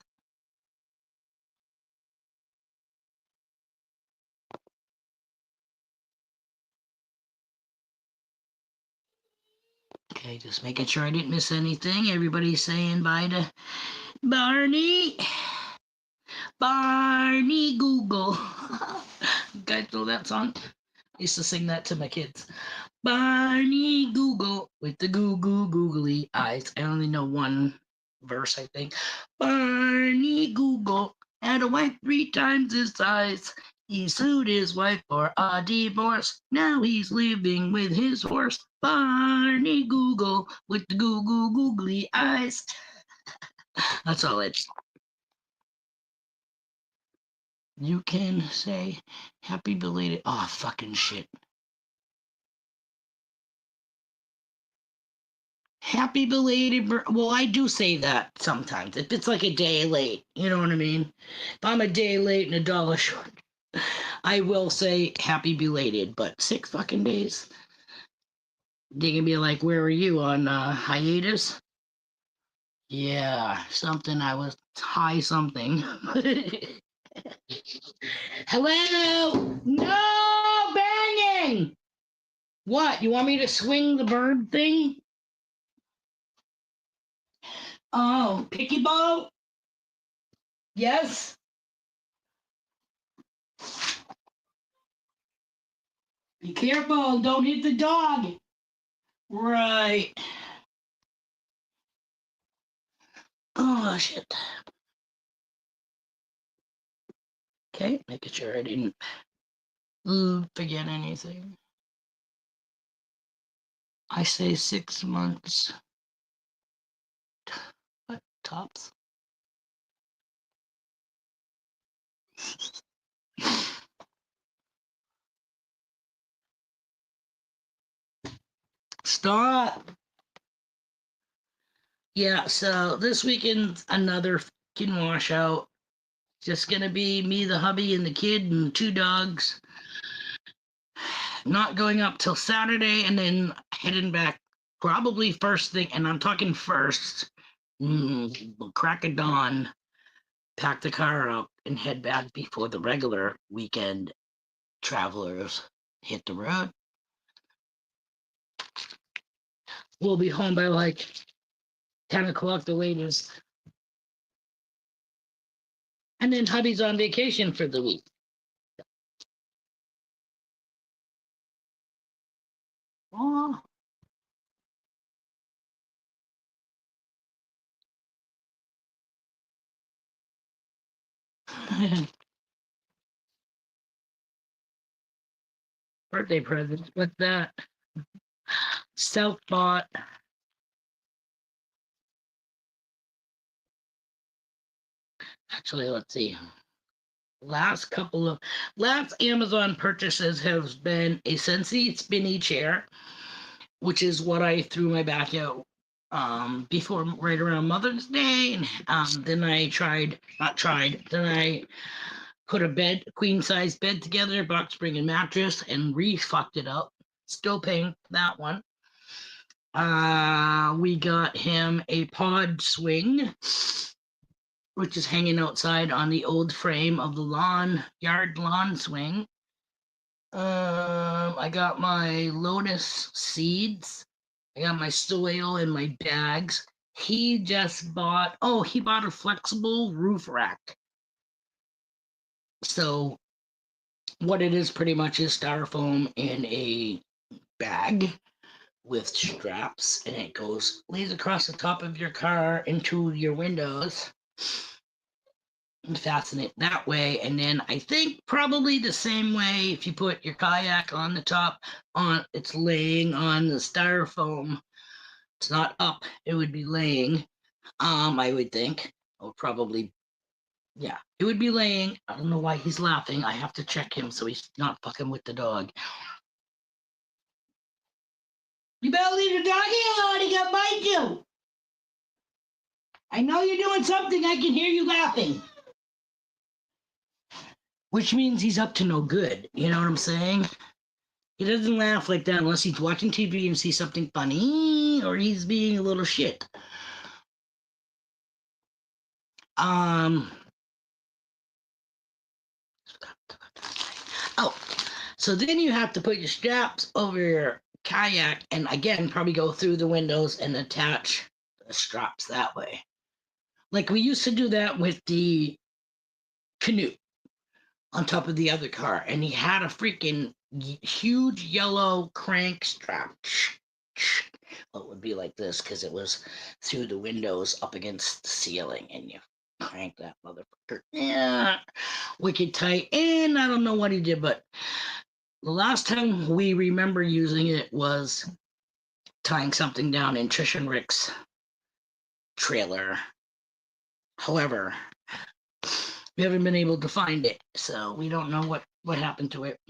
Okay, just making sure I didn't miss anything. Everybody's saying bye to Barney. Barney Google. You guys know that song? I used to sing that to my kids. Barney Google with the googly eyes. I only know one verse, I think. Barney Google had a wife 3 times his size. He sued his wife for a divorce. Now he's living with his horse. Barney Google with the googly eyes. That's all it's. You can say happy belated. Oh, fucking shit. Happy belated. Well, I do say that sometimes. If it's like a day late, you know what I mean? If I'm a day late and a dollar short, I will say happy belated, but 6 fucking days. They can be like, where are you on hiatus? Yeah, something. I was high something. Hello? No banging! What? You want me to swing the bird thing? Oh, picky ball? Yes. Be careful, don't hit the dog. Right. Oh, shit. Okay, making sure I didn't forget anything. I say 6 months. What? Tops? Stop. Yeah, so this weekend, another fucking washout. Just gonna be me, the hubby, and the kid, and 2 dogs. Not going up till Saturday, and then heading back probably first thing, and I'm talking first, crack of dawn, pack the car up, and head back before the regular weekend travelers hit the road. We'll be home by like 10 o'clock, the latest. And then hubby's on vacation for the week. Oh. Birthday presents. What's that? Self bought. Actually, let's see. Last Amazon purchases have been a Sensi spinny chair, which is what I threw my back out before, right around Mother's Day, and then I put a queen size bed together, box spring and mattress, and fucked it up. Still paying that one. We got him a pod swing, which is hanging outside on the old frame of the yard lawn swing. I got my lotus seeds. I got my soil in my bags. He bought a flexible roof rack. So what it is pretty much is styrofoam in a bag with straps, and it lays across the top of your car into your windows and fasten it that way. And then I think probably the same way, if you put your kayak on the top, it's laying on the styrofoam. It's not up, it would be laying. I would think. Or probably, yeah, it would be laying. I don't know why he's laughing. I have to check him so he's not fucking with the dog. You better leave the doggy alone. He got bite you. I know you're doing something. I can hear you laughing. Which means he's up to no good. You know what I'm saying? He doesn't laugh like that unless he's watching TV and sees something funny or he's being a little shit. Oh, so then you have to put your straps over your kayak and again probably go through the windows and attach the straps that way. Like we used to do that with the canoe on top of the other car, and he had a freaking huge yellow crank strap. Well, it would be like this because it was through the windows up against the ceiling, and you crank that motherfucker. Yeah, wicked tight. And I don't know what he did, but the last time we remember using it was tying something down in Trish and Rick's trailer. However, we haven't been able to find it, so we don't know what happened to it.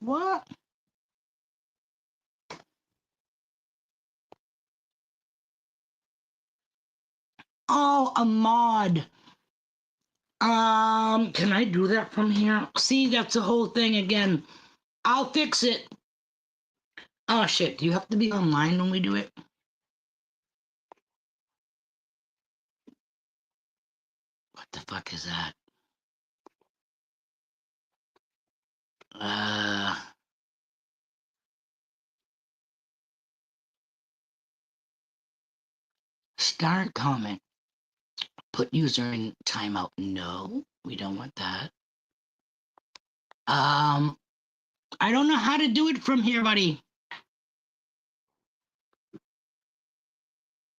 What? Oh, a mod. Can I do that from here? See, that's the whole thing again. I'll fix it. Oh shit, do you have to be online when we do it? What the fuck is that? Start comment. Put user in timeout. No, we don't want that. I don't know how to do it from here, buddy.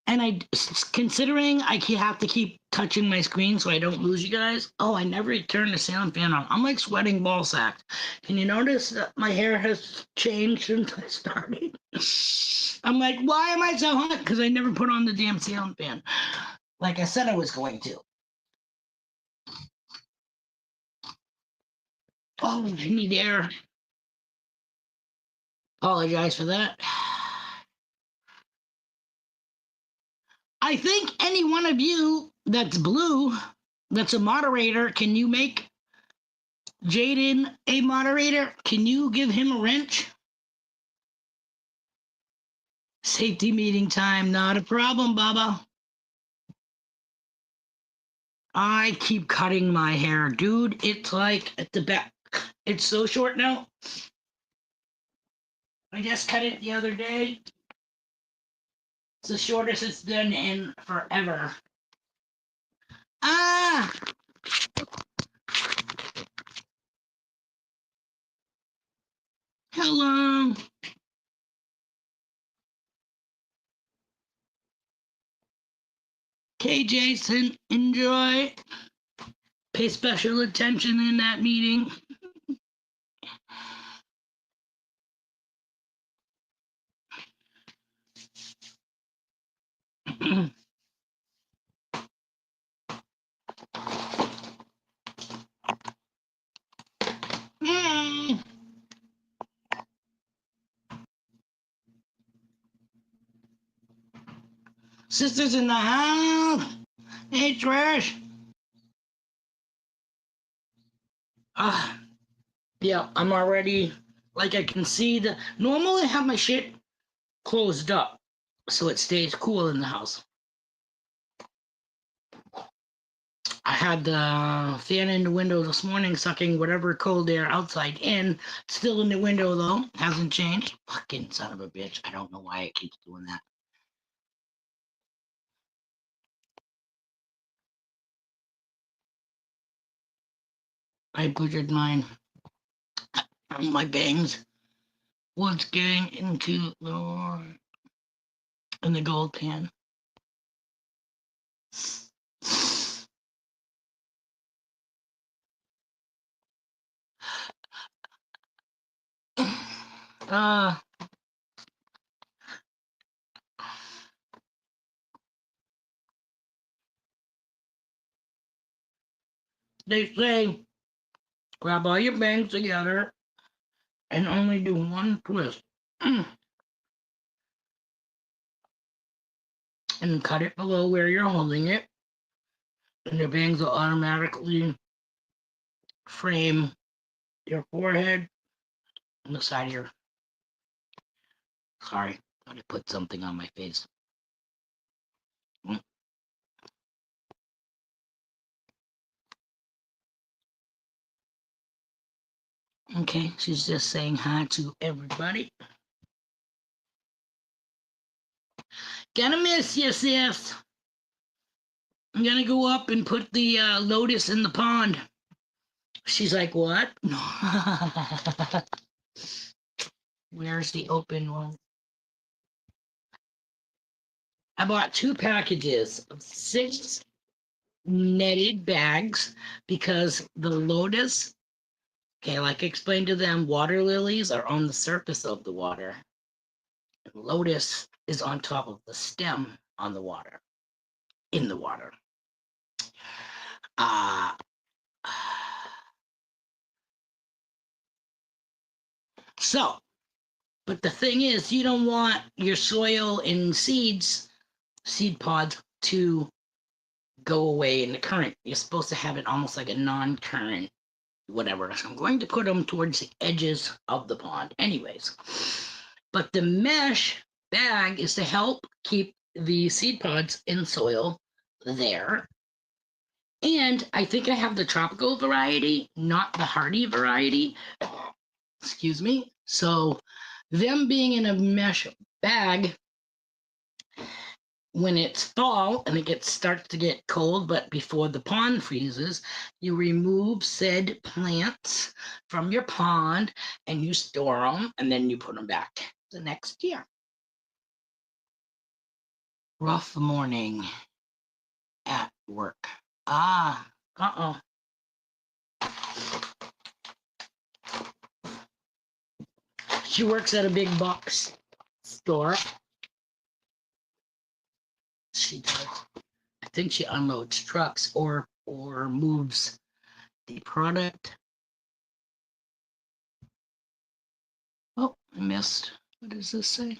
And considering I have to keep touching my screen so I don't lose you guys. Oh, I never turned the ceiling fan on. I'm like sweating ball sack. Can you notice that my hair has changed since I started? I'm like, why am I so hot? Because I never put on the damn ceiling fan. Like I said I was going to. Oh, I need air. Apologize for that. I think any one of you that's blue, that's a moderator, can you make Jaden a moderator? Can you give him a wrench? Safety meeting time, not a problem, Baba. I keep cutting my hair, dude. It's like at the back It's so short now. I just cut it the other day. It's the shortest it's been in forever. Ah! Hello. Okay, Jason, enjoy. Pay special attention in that meeting. Sisters in the house. Hey, Trash. Yeah, I'm already, like, I can see the. Normally, I have my shit closed up so it stays cool in the house. I had the fan in the window this morning sucking whatever cold air outside in. Still in the window, though. Hasn't changed. Fucking son of a bitch. I don't know why it keeps doing that. I butchered mine. My bangs was getting into the in the gold pan. Uh, they say grab all your bangs together and only do one twist. And cut it below where you're holding it. And the bangs will automatically frame your forehead and the side of your. Sorry, I put something on my face. Okay, she's just saying hi to everybody. Gonna miss you, sis. I'm gonna go up and put the lotus in the pond. She's like, what? Where's the open one? I bought 2 packages of 6 netted bags because the lotus, okay, like I explained to them, water lilies are on the surface of the water. And lotus is on top of the stem on the water, in the water. Uh, so, but the thing is, you don't want your soil and seed pods to go away in the current. You're supposed to have it almost like a non-current, whatever. So I'm going to put them towards the edges of the pond, anyways. But the mesh bag is to help keep the seed pods in soil there. And I think I have the tropical variety, not the hardy variety. Excuse me. So them being in a mesh bag, when it's fall and starts to get cold, but before the pond freezes, you remove said plants from your pond and you store them, and then you put them back the next year. Rough morning at work. Uh-oh. She works at a big box store. She does. I think she unloads trucks or moves the product. Oh, I missed. What does this say?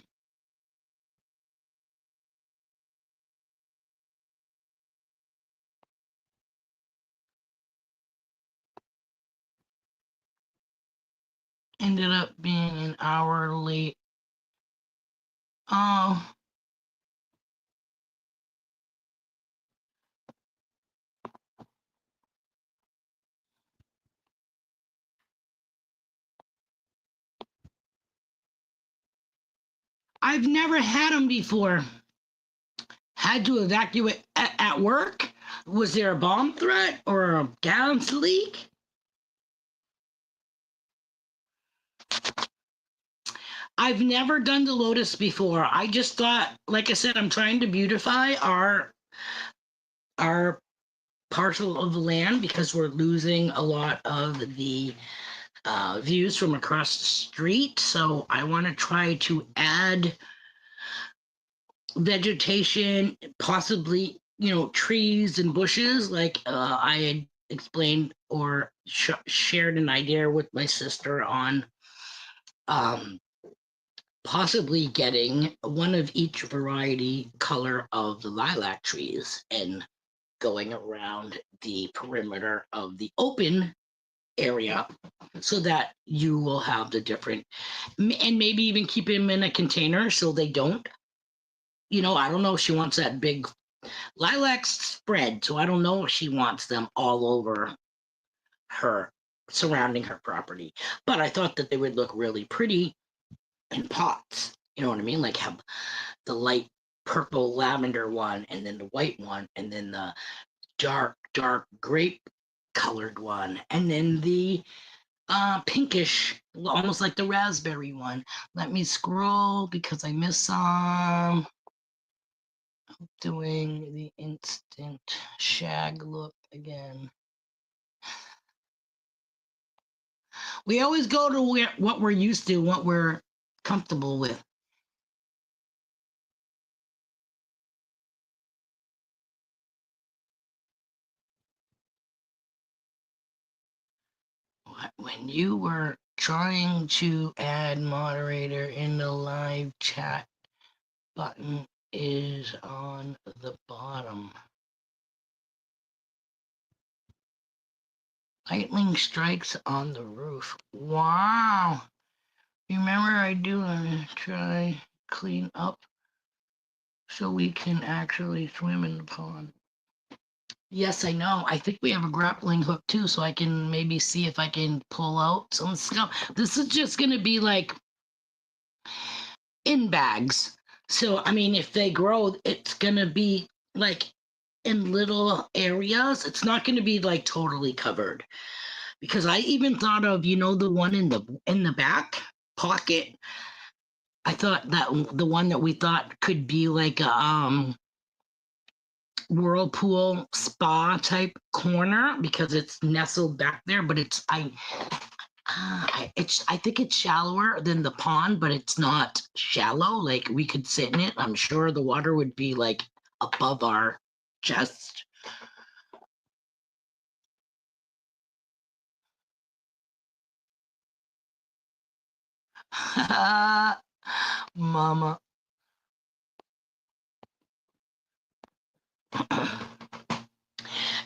Ended up being an hour late. Oh. I've never had them before. Had to evacuate at work? Was there a bomb threat or a gas leak? I've never done the lotus before. I just thought, like I said, I'm trying to beautify our parcel of land because we're losing a lot of the views from across the street. So I want to try to add vegetation, possibly, trees and bushes, like I had explained or shared an idea with my sister on um, possibly getting one of each variety color of the lilac trees and going around the perimeter of the open area so that you will have the different, and maybe even keep them in a container so they don't, I don't know if she wants that big lilac spread, so I don't know if she wants them all over her, surrounding her property. But I thought that they would look really pretty in pots. You know what I mean? Like have the light purple lavender one, and then the white one, and then the dark grape colored one, and then the pinkish, almost like the raspberry one. Let me scroll because I missed some. Doing the instant shag look again. We always go to what we're used to, what we're comfortable with. When you were trying to add moderator in the live chat, button is on the bottom. Lightning strikes on the roof. Wow. Remember, I do want to try clean up so we can actually swim in the pond. Yes, I know. I think we have a grappling hook too, so I can maybe see if I can pull out some stuff. This is just going to be like in bags. So, I mean, if they grow, it's going to be like in little areas. It's not going to be like totally covered. Because I even thought of, the one in the back pocket. I thought that the one that we thought could be like a whirlpool spa type corner because it's nestled back there, but I think it's shallower than the pond, but it's not shallow. Like we could sit in it. I'm sure the water would be like above our chest. Mama.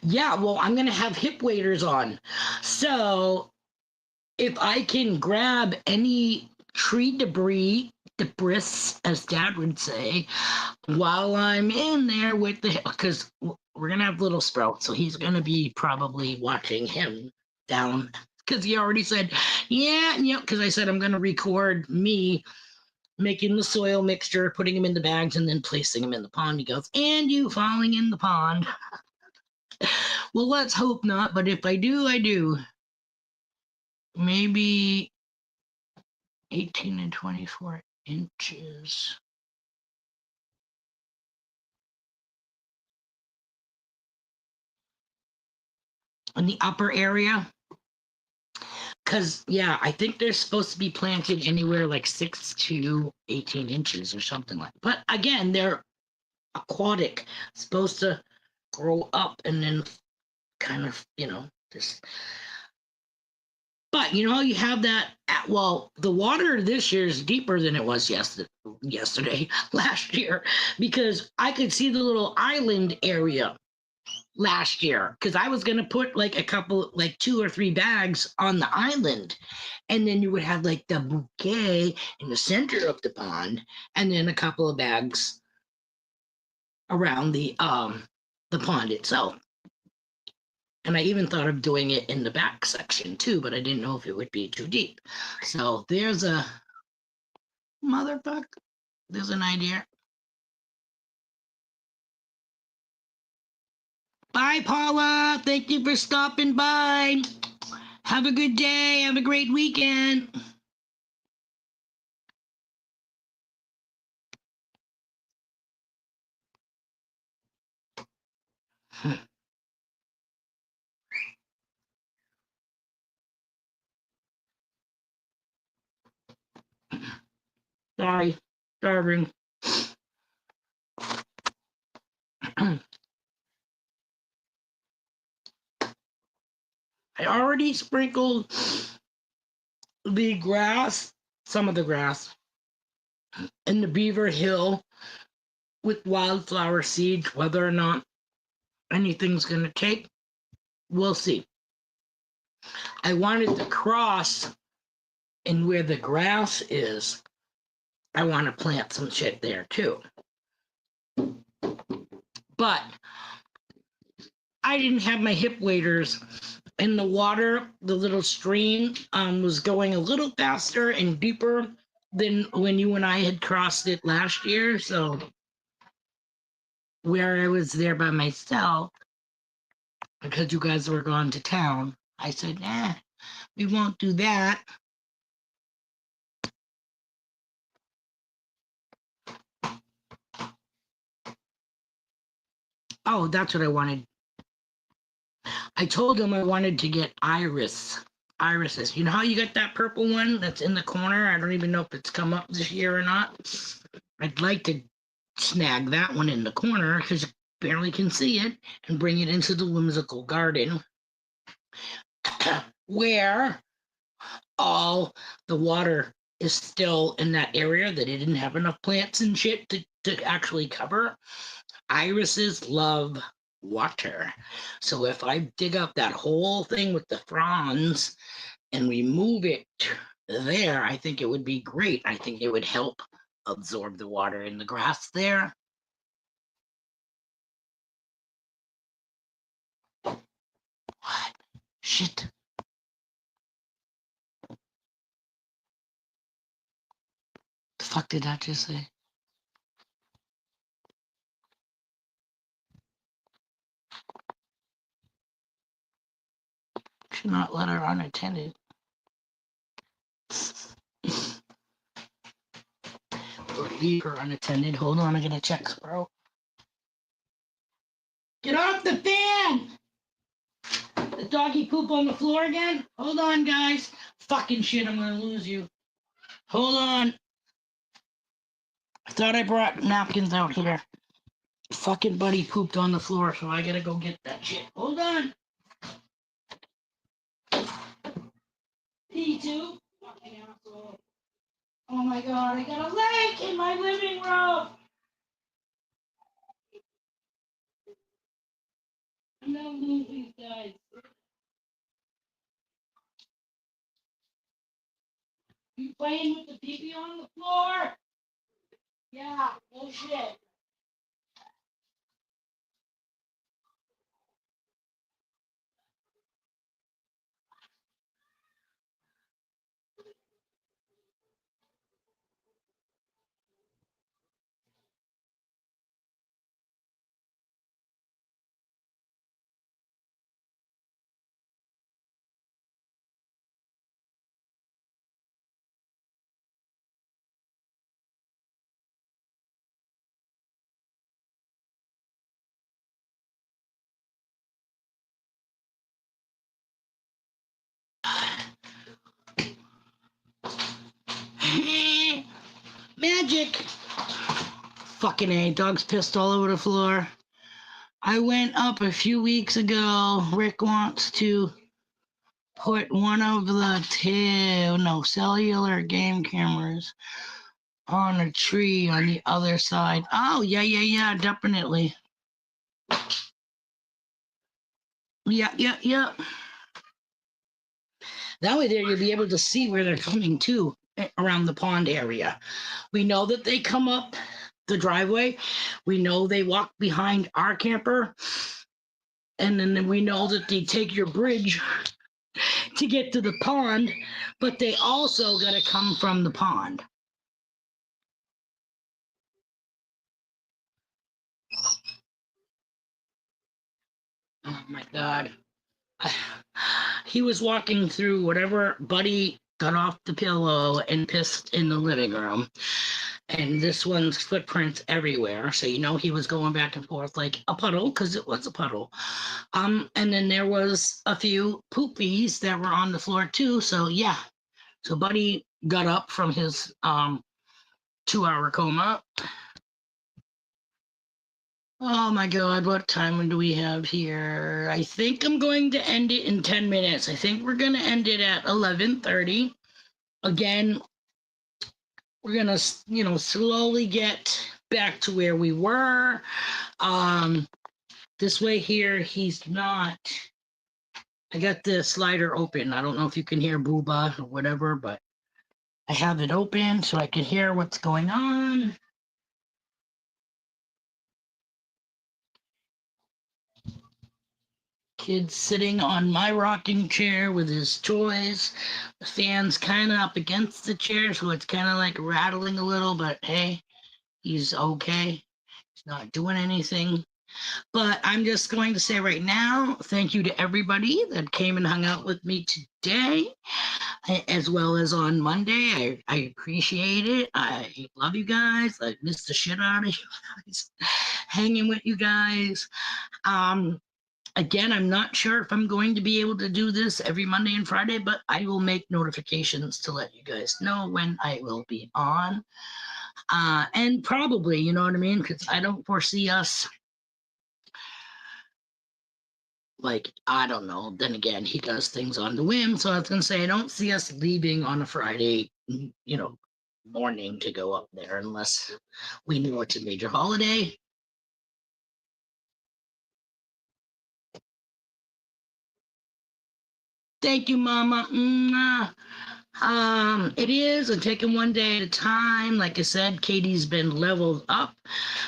Yeah, well, I'm gonna have hip waders on. So if I can grab any tree debris, as Dad would say, while I'm in there with because we're gonna have little Sprout, so he's gonna be probably watching him down because he already said, yeah, because I said I'm gonna record me making the soil mixture, putting him in the bags, and then placing him in the pond. He goes, and you falling in the pond. Well, let's hope not, but if I do, I do. Maybe 18 and 24 inches. In the upper area. Because, yeah, I think they're supposed to be planted anywhere like 6 to 18 inches or something like that. But again, they're aquatic, supposed to grow up and then kind of, just. But you have that. Well, the water this year is deeper than it was yesterday, last year, because I could see the little island area last year because I was going to put like a couple, like 2 or 3 bags on the island. And then you would have like the bouquet in the center of the pond and then a couple of bags around the pond itself. And I even thought of doing it in the back section too, but I didn't know if it would be too deep. So there's a motherfucker. There's an idea. Bye, Paula. Thank you for stopping by. Have a good day. Have a great weekend. Sorry. Starving. I already sprinkled the grass, some of the grass, in the Beaver Hill with wildflower seeds. Whether or not anything's going to take, we'll see. I wanted to cross, and where the grass is, I want to plant some shit there too. But I didn't have my hip waders, and the water, the little stream, was going a little faster and deeper than when you and I had crossed it last year. So where I was there by myself, because you guys were gone to town, I said, nah, we won't do that. Oh, that's what I wanted. I told him I wanted to get irises. You know how you got that purple one that's in the corner? I don't even know if it's come up this year or not. I'd like to snag that one in the corner because you barely can see it and bring it into the whimsical garden where all the water is still in that area that it didn't have enough plants and shit to actually cover. Irises love water. So if I dig up that whole thing with the fronds and remove it there, I think it would be great. I think it would help absorb the water in the grass there. What? Shit. The fuck did that just say? Should not let her unattended. Or leave her unattended. Hold on, I'm gonna check, bro. Get off the fan! The doggy poop on the floor again? Hold on, guys. Fucking shit, I'm gonna lose you. Hold on. I thought I brought napkins out here. Fucking buddy pooped on the floor, so I gotta go get that shit. Hold on. P2. Fucking asshole. Oh my god, I got a lake in my living room. I'm gonna lose these guys. You playing with the pee on the floor? Yeah, no shit. Magic. Fucking A, dog's pissed all over the floor. I went up a few weeks ago. Rick wants to put one of the cellular game cameras on a tree on the other side. Oh, yeah, definitely. Yeah. That way there you'll be able to see where they're coming to around the pond area. We know that they come up the driveway. We know they walk behind our camper. And then we know that they take your bridge to get to the pond, but they also got to come from the pond. Oh my God. He was walking through whatever Buddy got off the pillow and pissed in the living room. And this one's footprints everywhere. So you know he was going back and forth like a puddle, because it was a puddle. And then there was a few poopies that were on the floor too. So yeah. So Buddy got up from his 2-hour coma. Oh my God, what time do we have here? I think I'm going to end it in 10 minutes. I think we're going to end it at 11:30. Again, we're going to, slowly get back to where we were. This way here, he's not. I got the slider open. I don't know if you can hear Booba or whatever, but I have it open so I can hear what's going on. Kid sitting on my rocking chair with his toys. The fan's kind of up against the chair, so it's kind of like rattling a little, but hey, he's okay. He's not doing anything. But I'm just going to say right now, thank you to everybody that came and hung out with me today, as well as on Monday. I appreciate it. I love you guys. I miss the shit out of you guys. Hanging with you guys. Again, I'm not sure if I'm going to be able to do this every Monday and Friday, but I will make notifications to let you guys know when I will be on. And probably, you know what I mean? Because I don't foresee us, like, I don't know. Then again, he does things on the whim. So I was going to say, I don't see us leaving on a Friday, morning to go up there unless we know it's a major holiday. Thank you, Mama. It is. I'm taking one day at a time. Like I said, Katie's been leveled up,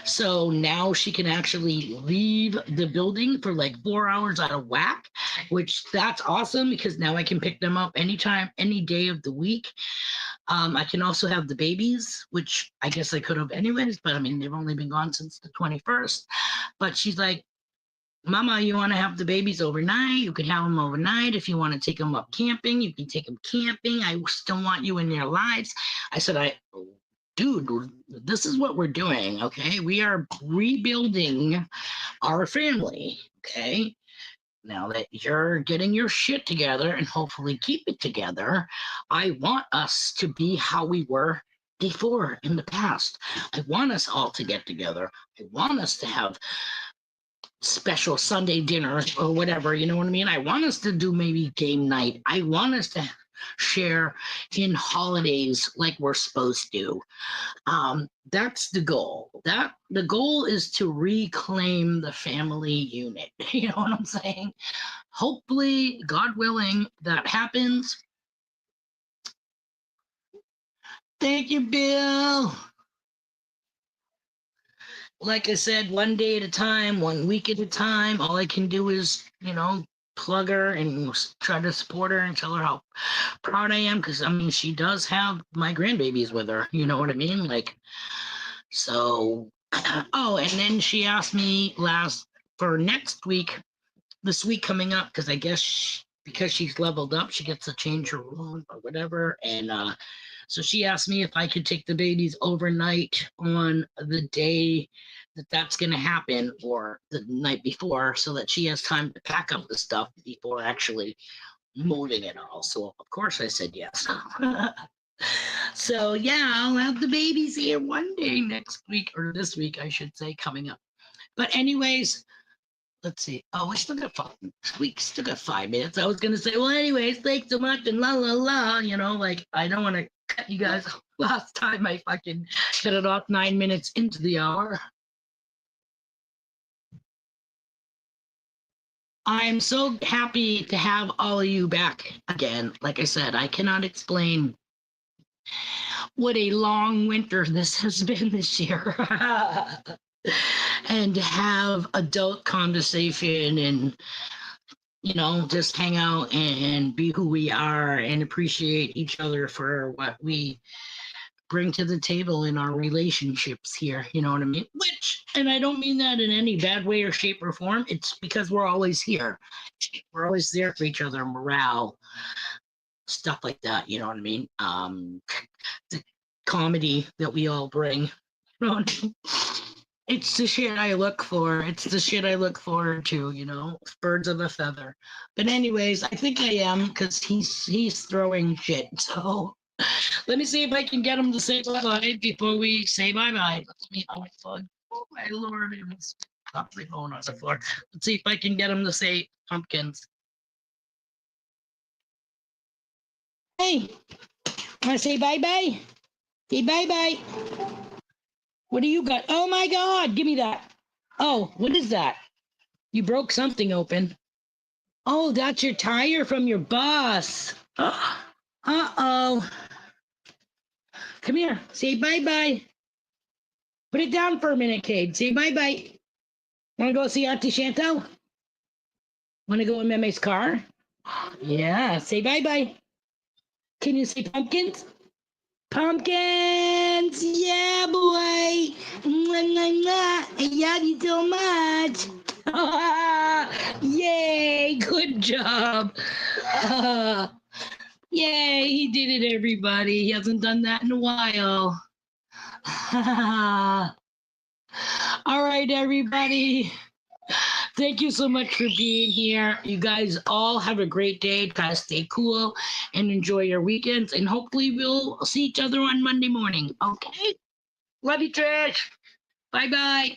so now she can actually leave the building for like 4 hours out of whack, which that's awesome because now I can pick them up anytime, any day of the week. I can also have the babies, which I guess I could have anyways, but I mean they've only been gone since the 21st. But she's like, Mama, you want to have the babies overnight? You can have them overnight. If you want to take them up camping, you can take them camping. I still want you in their lives. I said, dude, this is what we're doing, okay? We are rebuilding our family, okay? Now that you're getting your shit together and hopefully keep it together, I want us to be how we were before in the past. I want us all to get together. I want us to have special Sunday dinners or whatever, you know what I mean? I want us to do maybe game night. I want us to share in holidays like we're supposed to. That's the goal. The goal is to reclaim the family unit. You know what I'm saying? Hopefully, God willing, that happens. Thank you, Bill. Like I said, one day at a time, 1 week at a time. All I can do is, plug her and try to support her and tell her how proud I am. Because, I mean, she does have my grandbabies with her. You know what I mean? Like, so, oh, and then she asked me for next week, this week coming up, because I guess because she's leveled up, she gets to change her room or whatever. And so she asked me if I could take the babies overnight on the day that's going to happen or the night before so that she has time to pack up the stuff before actually moving it all. So, of course, I said yes. So, yeah, I'll have the babies here one day next week, or this week, I should say, coming up. But anyways, let's see. Oh, we still got 5 minutes. I was going to say, well, anyways, thanks so much and la, la, la, like I don't want to cut you guys off. Last time I fucking cut it off 9 minutes into the hour. I'm so happy to have all of you back again. Like I said, I cannot explain what a long winter this has been this year. And to have adult conversation and, just hang out and be who we are and appreciate each other for what we bring to the table in our relationships here. You know what I mean? Which And I don't mean that in any bad way or shape or form. It's because we're always here. We're always there for each other, morale, stuff like that. You know what I mean? The comedy that we all bring. You know what I mean? It's the shit I look for. It's the shit I look forward to, you know, birds of a feather. But anyways, I think I am because he's throwing shit. So let me see if I can get him to say bye bye before we say bye bye. Let me unplug. Oh my lord, it was dropped the phone on the floor. Let's see if I can get him to say pumpkins. Hey, wanna say bye bye? Say bye bye. What do you got? Oh my god, give me that. Oh, what is that? You broke something open. Oh, that's your tire from your bus. Uh-oh. Come here. Say bye-bye. Put it down for a minute, Cade. Say bye-bye. Want to go see Auntie Chantal? Want to go in Meme's car? Yeah, say bye-bye. Can you say pumpkins? Pumpkins! Yeah, boy! Mwah, mwah, mwah. I love you so much. Yay! Good job. Yay! He did it, everybody. He hasn't done that in a while. All right, everybody. Thank you so much for being here. You guys all have a great day. Try to stay cool and enjoy your weekends. And hopefully we'll see each other on Monday morning. Okay? Love you, Trish. Bye-bye.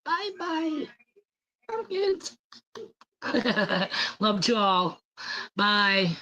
Bye-bye. Pumpkins. Love to all. Bye.